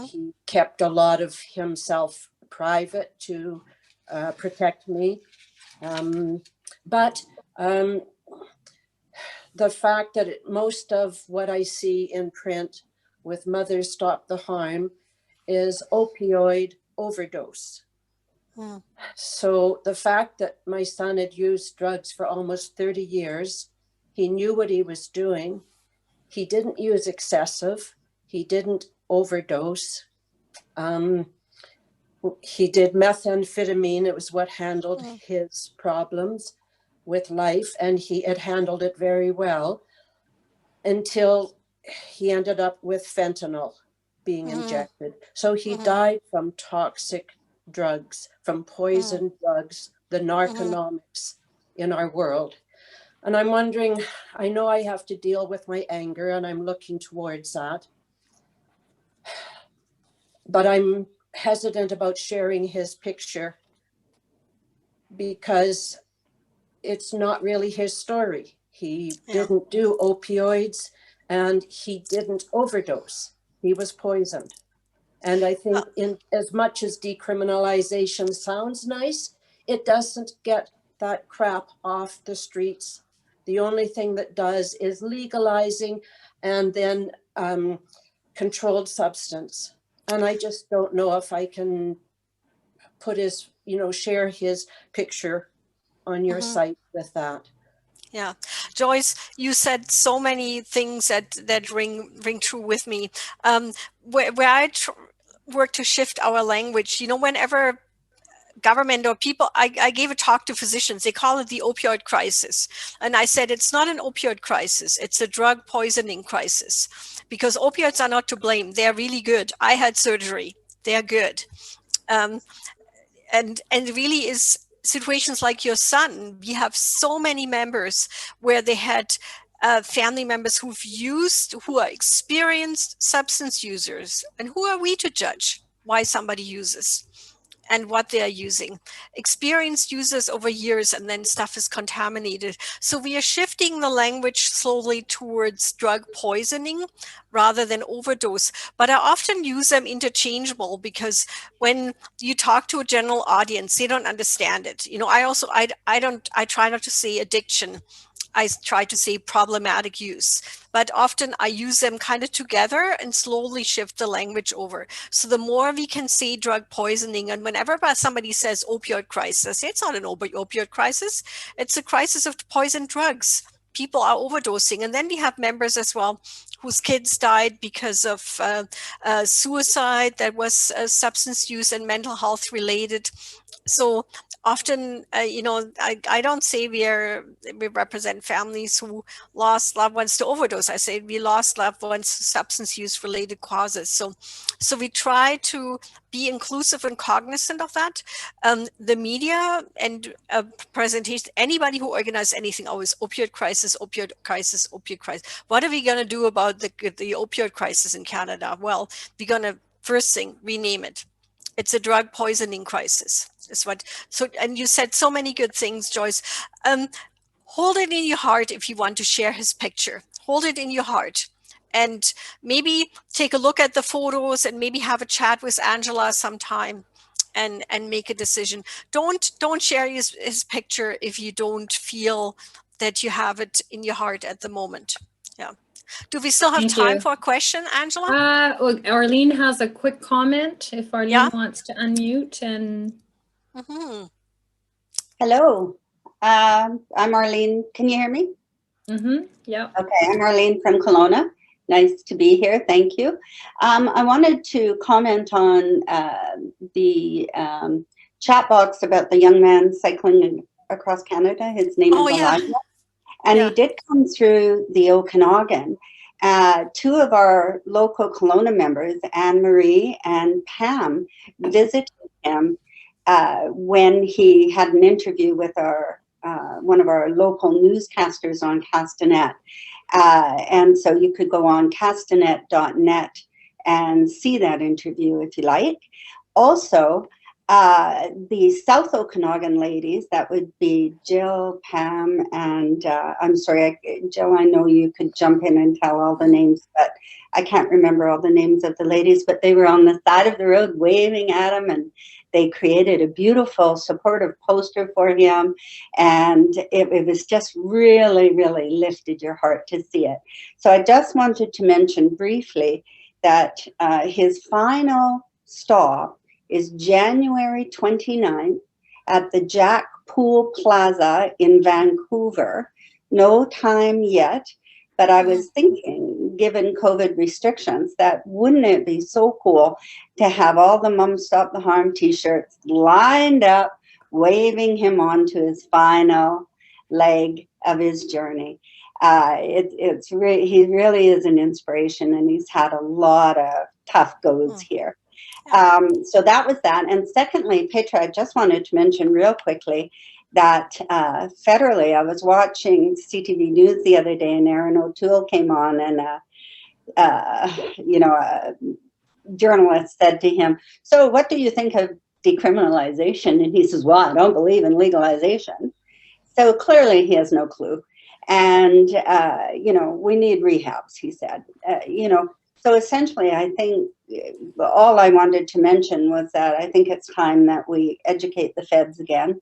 He kept a lot of himself private to protect me. But the fact that most of what I see in print with Mothers Stop the Harm is opioid overdose. So the fact that my son had used drugs for almost 30 years, he knew what he was doing. He didn't use excessive. He didn't overdose. He did methamphetamine. It was what handled his problems with life, and he had handled it very well until he ended up with fentanyl being injected. So he died from toxic drugs, from poison drugs, the narconomics in our world. And I'm wondering, I know I have to deal with my anger, and I'm looking towards that, but I'm hesitant about sharing his picture because it's not really his story. He didn't do opioids and he didn't overdose. He was poisoned. And I think in as much as decriminalization sounds nice, it doesn't get that crap off the streets. The only thing that does is legalizing and then controlled substance. And I just don't know if I can put his, share his picture on your site with that. Yeah, Joyce, you said so many things that ring true with me. Where I work to shift our language, whenever government or people, I gave a talk to physicians, they call it the opioid crisis. And I said, it's not an opioid crisis, it's a drug poisoning crisis, because opioids are not to blame. They're really good. I had surgery, they're good. And really is situations like your son. We have so many members where they had family members who are experienced substance users. And who are we to judge why somebody uses and what they are using? Experienced users over years, and then stuff is contaminated. So we are shifting the language slowly towards drug poisoning rather than overdose. But I often use them interchangeable because when you talk to a general audience, they don't understand it. I try not to say addiction. I try to say problematic use, but often I use them kind of together and slowly shift the language over. So the more we can say drug poisoning, and whenever somebody says opioid crisis, it's not an opioid crisis, it's a crisis of poison drugs. People are overdosing. And then we have members as well whose kids died because of suicide that was substance use and mental health related. So often, I don't say we represent families who lost loved ones to overdose. I say we lost loved ones to substance use related causes. So we try to be inclusive and cognizant of that. The media and presentation, anybody who organizes anything, always opioid crisis, opioid crisis, opioid crisis. What are we going to do about the opioid crisis in Canada? Well, we're going to, first thing, rename it. It's a drug poisoning crisis. And you said so many good things, Joyce. Hold it in your heart if you want to share his picture. Hold it in your heart. And maybe take a look at the photos and maybe have a chat with Angela sometime and make a decision. Don't share his picture if you don't feel that you have it in your heart at the moment. Yeah. Do we still have time for a question, Angela? Arlene has a quick comment if Arlene wants to unmute and. Hello, I'm Arlene. Can you hear me? Yeah. Okay, I'm Arlene from Kelowna. Nice to be here. Thank you. I wanted to comment on the chat box about the young man cycling across Canada. His name is Elijah. And he did come through the Okanagan. Two of our local Kelowna members, Anne-Marie and Pam, visited him when he had an interview with one of our local newscasters on Castanet. And so you could go on castanet.net and see that interview if you like. Also, The South Okanagan ladies, that would be Jill, Pam, and I'm sorry, Jill, I know you could jump in and tell all the names, but I can't remember all the names of the ladies, but they were on the side of the road waving at him, and they created a beautiful supportive poster for him. And it was just really, really lifted your heart to see it. So I just wanted to mention briefly that his final stop is January 29th at the Jack Pool Plaza in Vancouver. No time yet, but I was thinking, given COVID restrictions, that wouldn't it be so cool to have all the Mum Stop the Harm t-shirts lined up, waving him on to his final leg of his journey. He really is an inspiration, and he's had a lot of tough goes here. So that was that. And secondly, Petra, I just wanted to mention real quickly that federally, I was watching CTV News the other day, and Aaron O'Toole came on, and a journalist said to him, "So what do you think of decriminalization?" And he says, "Well, I don't believe in legalization." So clearly he has no clue. And, we need rehabs, he said. So essentially, I think all I wanted to mention was that I think it's time that we educate the feds again,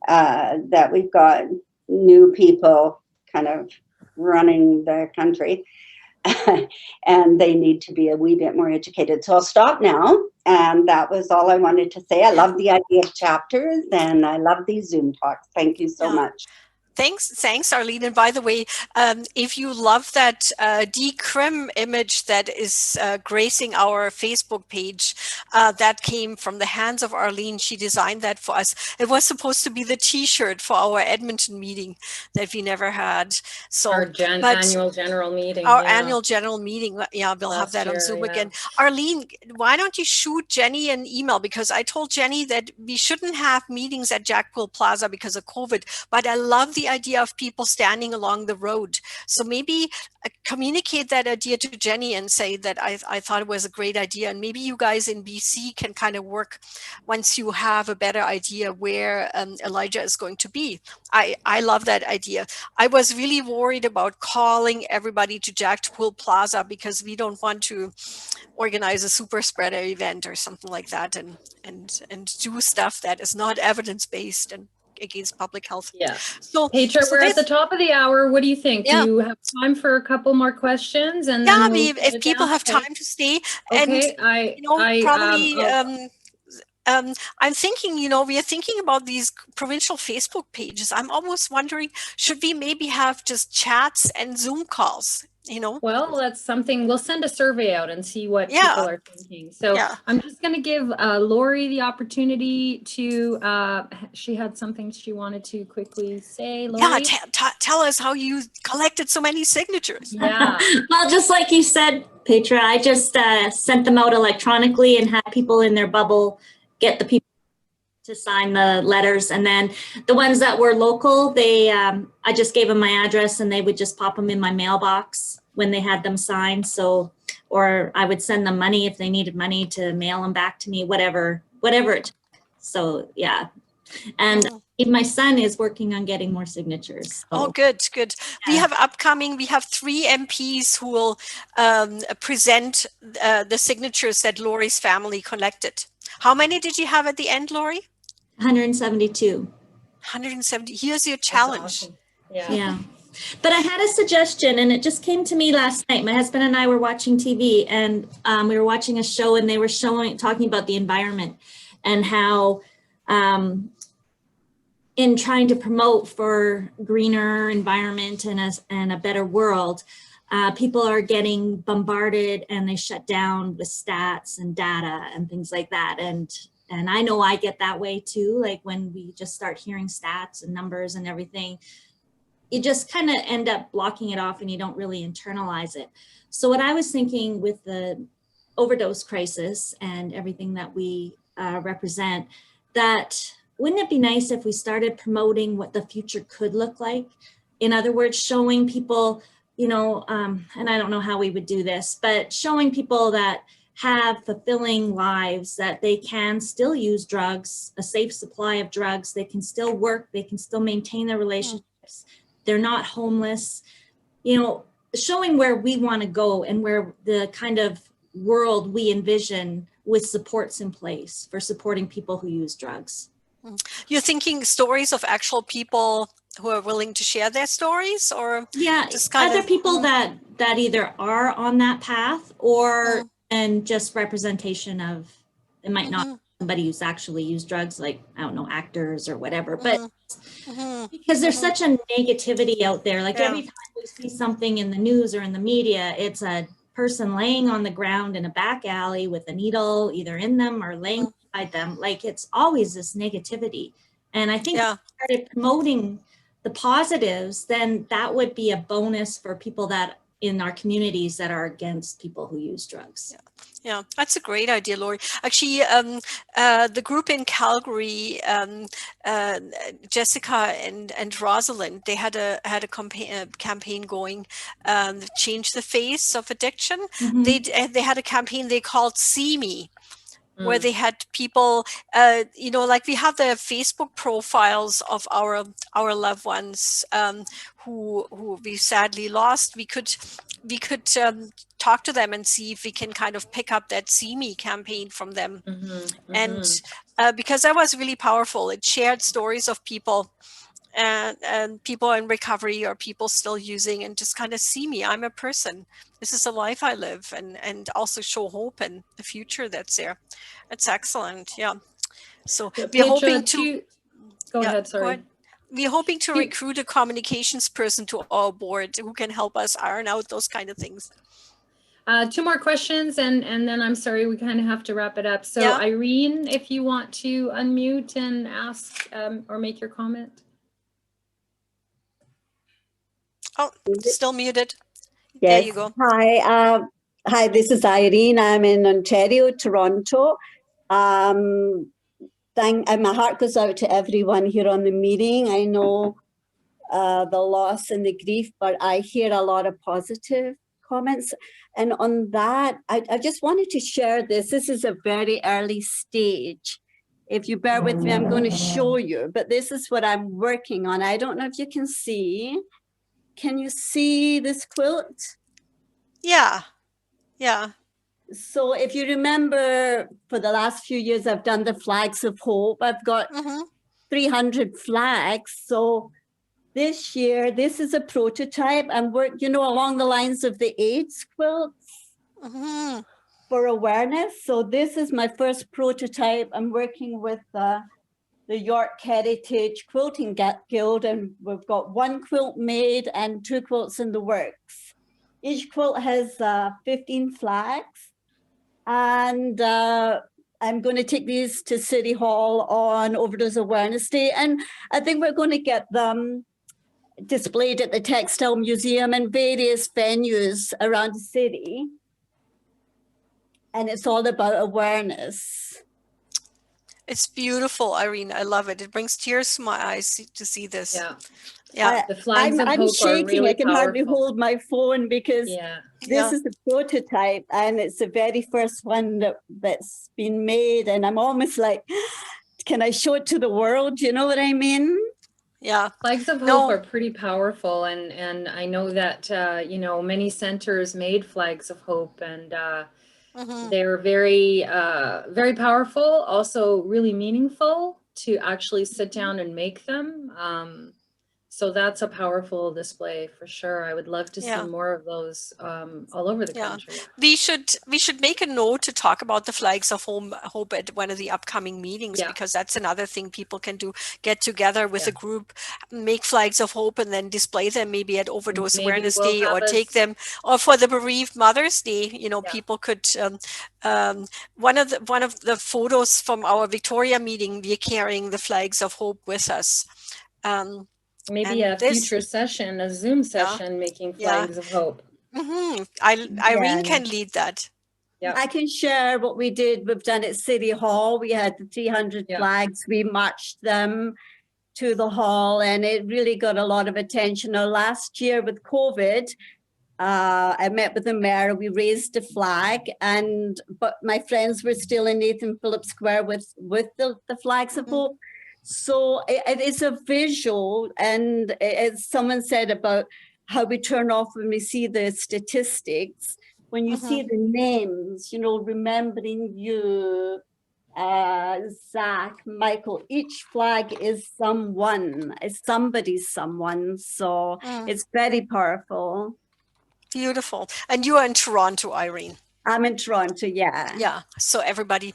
that we've got new people kind of running the country, and they need to be a wee bit more educated. So I'll stop now. And that was all I wanted to say. I love the idea of chapters, and I love these Zoom talks. Thank you so much. Thanks, Arlene. And by the way, if you love that decrim image that is gracing our Facebook page, that came from the hands of Arlene. She designed that for us. It was supposed to be the T-shirt for our Edmonton meeting that we never had. So our annual general meeting. Our annual general meeting. Yeah, we'll have that on year, Zoom yeah. again. Arlene, why don't you shoot Jenny an email? Because I told Jenny that we shouldn't have meetings at Jackpool Plaza because of COVID, but I love the idea of people standing along the road. So maybe communicate that idea to Jenny and say that I thought it was a great idea. And maybe you guys in BC can kind of work once you have a better idea where Elijah is going to be. I love that idea. I was really worried about calling everybody to Jackpool Plaza because we don't want to organize a super spreader event or something like that and do stuff that is not evidence-based and against public health. Yeah. So Petra, we're at the top of the hour. What do you think? Yeah. Do you have time for a couple more questions? And yeah, then if people have time to stay. Okay. And I'm thinking, we are thinking about these provincial Facebook pages. I'm almost wondering, should we maybe have just chats and Zoom calls? Well, that's something. We'll send a survey out and see what people are thinking. So I'm just going to give Lori the opportunity to, she had something she wanted to quickly say. Lori? Yeah, tell us how you collected so many signatures. Yeah. Well, just like you said, Petra, I just sent them out electronically and had people in their bubble get the people to sign the letters. And then the ones that were local, they I just gave them my address and they would just pop them in my mailbox when they had them signed. So, or I would send them money if they needed money to mail them back to me, whatever it took. So yeah. And my son is working on getting more signatures. So. Oh, good. Yeah. We have 3 MPs who will present the signatures that Lori's family collected. How many did you have at the end, Lori? 172. 170. Here's your challenge. Awesome. Yeah. But I had a suggestion, and it just came to me last night. My husband and I were watching TV, and we were watching a show, and they were talking about the environment and how in trying to promote for greener environment and a better world, people are getting bombarded and they shut down with stats and data and things like that. And I know I get that way too. Like when we just start hearing stats and numbers and everything, you just kind of end up blocking it off and you don't really internalize it. So what I was thinking with the overdose crisis and everything that we represent, that wouldn't it be nice if we started promoting what the future could look like? In other words, showing people, and I don't know how we would do this, but showing people that have fulfilling lives, that they can still use drugs, a safe supply of drugs, they can still work, they can still maintain their relationships, they're not homeless, you know, showing where we want to go and where the kind of world we envision with supports in place for supporting people who use drugs. You're thinking stories of actual people who are willing to share their stories, or just kind other of people that either are on that path or and just representation of, it might not be somebody who's actually used drugs, like, I don't know, actors or whatever, but because there's such a negativity out there. Like every time we see something in the news or in the media, it's a person laying on the ground in a back alley with a needle either in them or laying beside them. Like, it's always this negativity. And I think if we started promoting the positives, then that would be a bonus for people that in our communities that are against people who use drugs. Yeah, that's a great idea, Lori. Actually, the group in Calgary, Jessica and Rosalind, they had a campaign going, Change the Face of Addiction. They had a campaign they called See Me, where they had people, you know, like we have the Facebook profiles of our loved ones who we sadly lost. We could talk to them and see if we can kind of pick up that See Me campaign from them. And because that was really powerful, it shared stories of people and people in recovery or people still using, and just kind of see me. I'm a person. This is a life I live, and also show hope in the future that's there. It's excellent. Yeah. So we're hoping to go ahead. Sorry. Go ahead. We're hoping to recruit a communications person to our board who can help us iron out those kind of things. 2 more questions, and then I'm sorry, we kind of have to wrap it up. So Irene, if you want to unmute and ask or make your comment. Oh, still muted. Yes. There you go. Hi, hi. This is Irene. I'm in Ontario, Toronto. My heart goes out to everyone here on the meeting. I know the loss and the grief, but I hear a lot of positive comments. And on that, I just wanted to share this. This is a very early stage. If you bear with me, I'm going to show you, but this is what I'm working on. I don't know if you can see. Can you see this quilt? Yeah, yeah. So if you remember, for the last few years, I've done the flags of hope. I've got 300 flags. So this year, this is a prototype. I'm working, you know, along the lines of the AIDS quilts for awareness. So this is my first prototype. I'm working with the York Heritage Quilting Guild, and we've got 1 quilt made and 2 quilts in the works. Each quilt has 15 flags, and I'm going to take these to City Hall on Overdose Awareness Day, and I think we're going to get them displayed at the Textile Museum and various venues around the city. And it's all about awareness. It's beautiful, Irene. I love it. It brings tears to my eyes to see this. Yeah. Yeah. The flags of I'm hope shaking. are really I can hardly powerful. hold my phone because this is a prototype, and it's the very first one that's been made. And I'm almost like, can I show it to the world? You know what I mean? Yeah. Flags of hope are pretty powerful. And I know that, you know, many centers made flags of hope, and they're very, very powerful, also really meaningful to actually sit down and make them. So that's a powerful display for sure. I would love to see more of those all over the country. We should make a note to talk about the flags of hope at one of the upcoming meetings, because that's another thing people can do. Get together with a group, make flags of hope, and then display them maybe at Overdose Awareness Day, or take them, or for the Bereaved Mother's Day. You know, people could. One of the photos from our Victoria meeting, we're carrying the flags of hope with us. Maybe a future session, a Zoom session, making flags of hope. Irene can lead that. I can share what we did. We've done at City Hall. We had the 300 flags. We marched them to the hall, and it really got a lot of attention. Now, last year with COVID, I met with the mayor, we raised a flag, but my friends were still in Nathan Phillips Square with the flags of hope. So it is a visual, and as someone said about how we turn off when we see the statistics, when you see the names, you know, remembering you, Zach, Michael, each flag is somebody's someone. So it's very powerful. Beautiful. And you are in Toronto, Irene. I'm in Toronto, yeah. Yeah, so everybody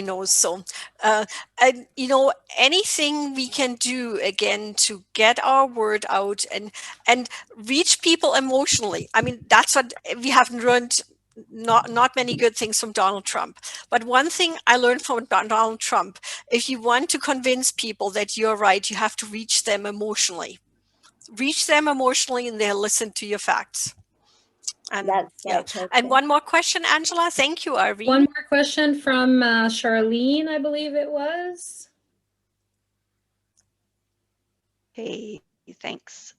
knows. So, and you know, anything we can do again to get our word out and reach people emotionally. I mean, that's what we have learned. Not many good things from Donald Trump, but one thing I learned from Donald Trump: if you want to convince people that you're right, you have to reach them emotionally. Reach them emotionally, and they'll listen to your facts. And and one more question, Angela. Thank you, Irene. One more question from Charlene, I believe it was. Hey, thanks.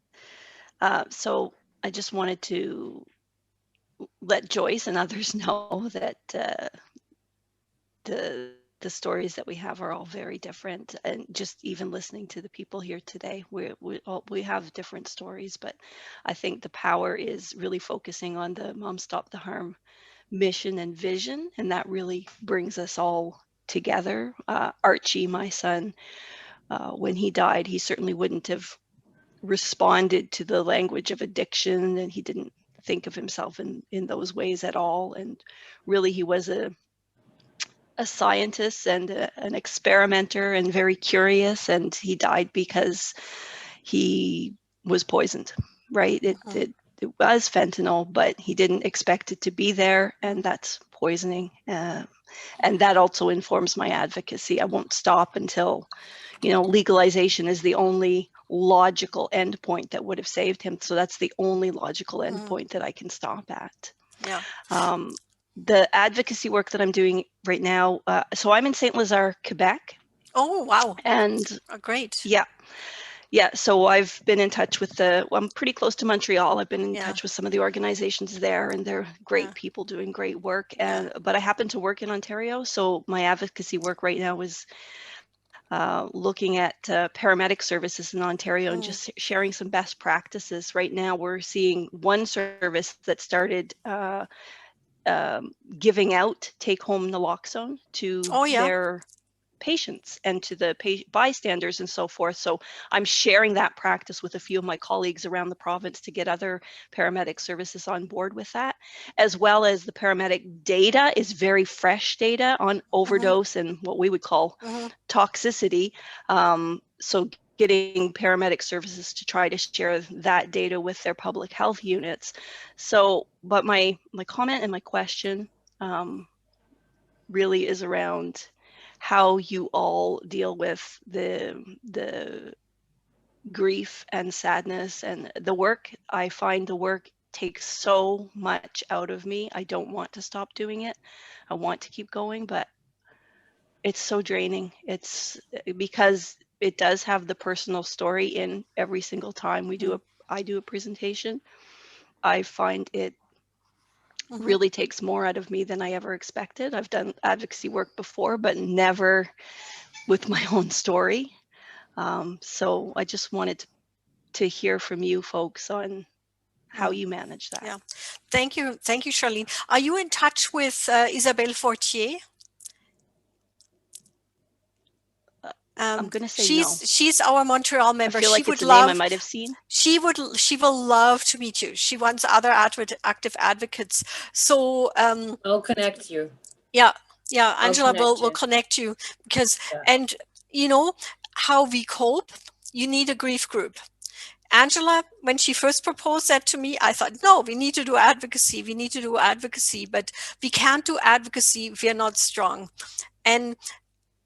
So I just wanted to let Joyce and others know that the stories that we have are all very different, and just even listening to the people here today, we have different stories, but I think the power is really focusing on the Mom Stop the Harm mission and vision, and that really brings us all together. Archie, my son, when he died, he certainly wouldn't have responded to the language of addiction, and he didn't think of himself in those ways at all. And really, he was a scientist and an experimenter and very curious, and he died because he was poisoned, right? It was fentanyl, but he didn't expect it to be there, and that's poisoning. And that also informs my advocacy. I won't stop until, you know, legalization is the only logical endpoint that would have saved him. So that's the only logical endpoint that I can stop at. Yeah. The advocacy work that I'm doing right now, so I'm in St. Lazare, Quebec. Oh, wow. And great. Yeah. Yeah, so I've been in touch with I'm pretty close to Montreal. I've been in touch with some of the organizations there, and they're great people doing great work. But I happen to work in Ontario, so my advocacy work right now is looking at paramedic services in Ontario and just sharing some best practices. Right now, we're seeing one service that started giving out take-home naloxone to their patients and to the bystanders and so forth. So I'm sharing that practice with a few of my colleagues around the province to get other paramedic services on board with that, as well as the paramedic data is very fresh data on overdose and what we would call toxicity. So getting paramedic services to try to share that data with their public health units. So, but my comment and my question really is around how you all deal with the grief and sadness and the work. I find the work takes so much out of me. I don't want to stop doing it. I want to keep going, but it's so draining. It's because it does have the personal story in every single time I do a presentation. I find it really takes more out of me than I ever expected. I've done advocacy work before, but never with my own story. So I just wanted to hear from you folks on how you manage that. Yeah, thank you, Charlene. Are you in touch with Isabelle Fortier? I'm going to say she's our Montreal member. I feel like it's a name I might have seen. She will love to meet you. She wants other active advocates. So I'll connect you. Yeah, Angela will connect you because and you know how we cope. You need a grief group. Angela, when she first proposed that to me, I thought, no, we need to do advocacy. We need to do advocacy, but we can't do advocacy if we're not strong. And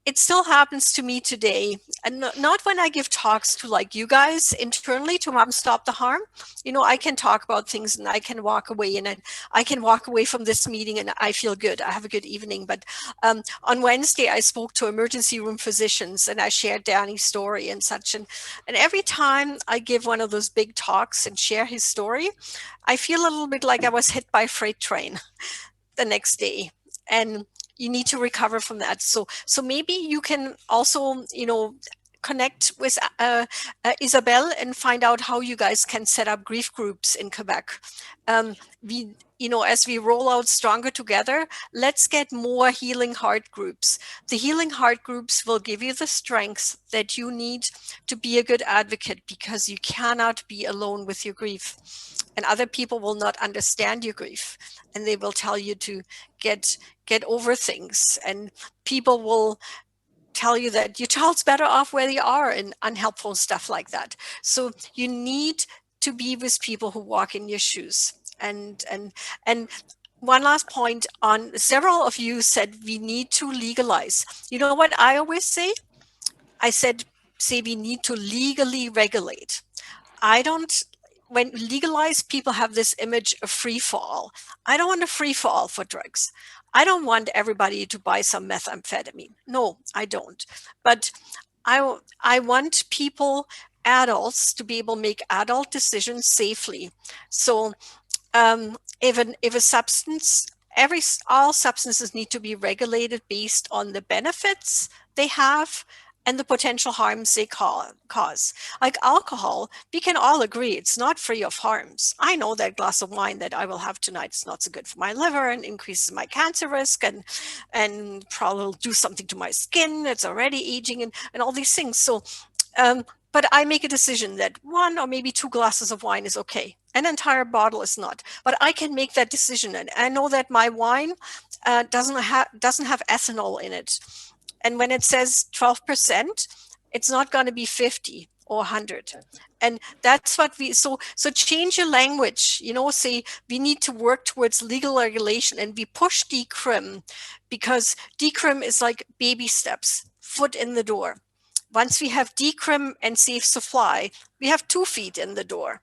it still happens to me today, and not when I give talks to like you guys internally to Mom Stop the Harm. You know, I can talk about things and I can walk away, and I can walk away from this meeting and I feel good. I have a good evening. But on Wednesday, I spoke to emergency room physicians and I shared Danny's story and such. And every time I give one of those big talks and share his story, I feel a little bit like I was hit by a freight train the next day. And you need to recover from that. So maybe you can also, you know, connect with Isabel and find out how you guys can set up grief groups in Quebec. We, you know, as we roll out Stronger Together, let's get more Healing Heart groups. The Healing Heart groups will give you the strength that you need to be a good advocate, because you cannot be alone with your grief. And other people will not understand your grief, and they will tell you to get over things. And people will tell you that your child's better off where they are, and unhelpful stuff like that. So you need to be with people who walk in your shoes. And one last point on, several of you said we need to legalize. You know what I always say? I say we need to legally regulate. When legalized, people have this image of free fall. I don't want a free fall for drugs. I don't want everybody to buy some methamphetamine. No, I don't. But I want people, adults, to be able to make adult decisions safely. So if a substance, all substances need to be regulated based on the benefits they have and the potential harms they cause. Like alcohol, we can all agree it's not free of harms. I know that glass of wine that I will have tonight is not so good for my liver and increases my cancer risk and probably will do something to my skin. It's already aging and all these things. So, but I make a decision that 1 or maybe 2 glasses of wine is okay. An entire bottle is not. But I can make that decision, and I know that my wine doesn't have ethanol in it. And when it says 12%, it's not going to be 50 or 100. And that's what so change your language, you know, say we need to work towards legal regulation, and we push decrim, because decrim is like baby steps, foot in the door. Once we have decrim and safe supply, we have 2 feet in the door.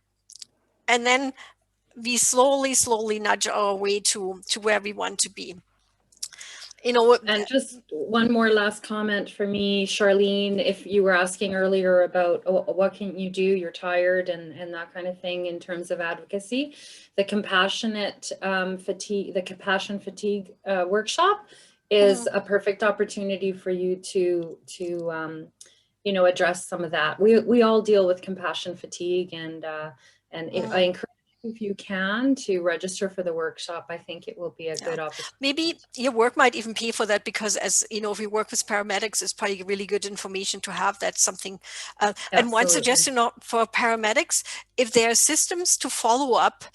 And then we slowly nudge our way to where we want to be. You know, and just one more last comment for me, Charlene, if you were asking earlier about what can you do, you're tired and that kind of thing in terms of advocacy, the compassion fatigue workshop is a perfect opportunity for you to you know, address some of that. We all deal with compassion fatigue, and I encourage, if you can, to register for the workshop. I think it will be a good opportunity. Maybe your work might even pay for that, because, as you know, if you work with paramedics, it's probably really good information to have. That's something. And one suggestion for paramedics, if there are systems to follow up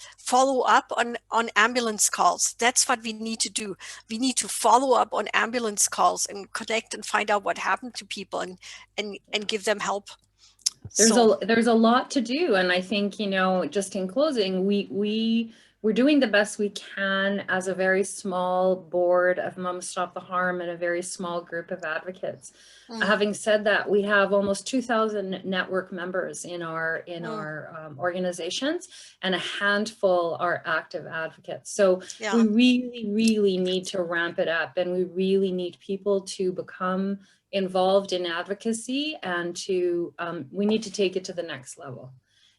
on ambulance calls, that's what we need to do. We need to follow up on ambulance calls and connect and find out what happened to people and give them help. There's a lot to do, and I think, you know, just in closing, we're doing the best we can as a very small board of Mom Stop the Harm and a very small group of advocates. Having said that, we have almost 2,000 network members in our organizations, and a handful are active advocates. So we really need to ramp it up, and we really need people to become involved in advocacy, and we need to take it to the next level.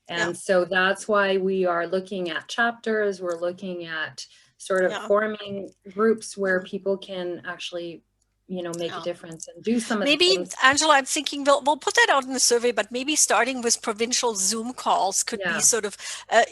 And so that's why we are looking at chapters. We're looking at sort of forming groups where people can actually, you know, make a difference and do some of the things. Angela, I'm thinking we'll put that out in the survey, but maybe starting with provincial Zoom calls could be sort of,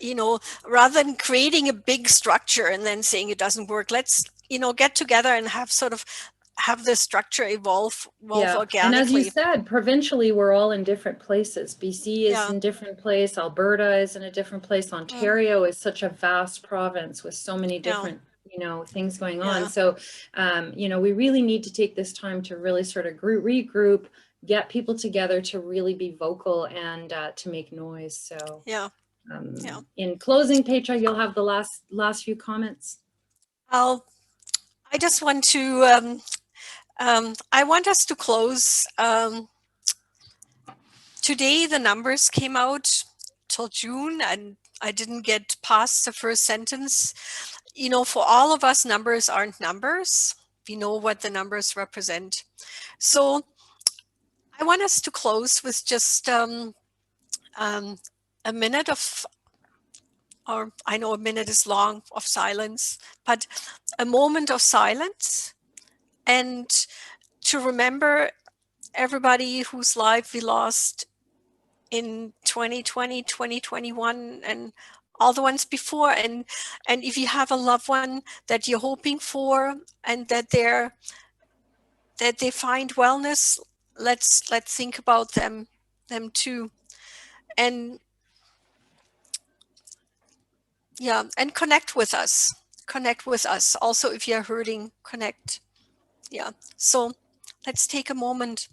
you know, rather than creating a big structure and then saying it doesn't work, let's, you know, get together and have the structure evolve organically. And as you said, provincially, we're all in different places. BC is in a different place. Alberta is in a different place. Ontario is such a vast province with so many different, you know, things going on. So, you know, we really need to take this time to really sort of regroup, get people together to really be vocal and to make noise. So, in closing, Petra, you'll have the last few comments. I just want to I want us to close. Today, the numbers came out till June, and I didn't get past the first sentence. You know, for all of us, numbers aren't numbers. We know what the numbers represent. So I want us to close with just a minute of, or I know a minute is long, of silence, but a moment of silence, and to remember everybody whose life we lost in 2020, 2021, and all the ones before. And if you have a loved one that you're hoping for and that they find wellness, let's think about them too. And yeah, and connect with us. Also, if you're hurting, connect. Yeah. So let's take a moment.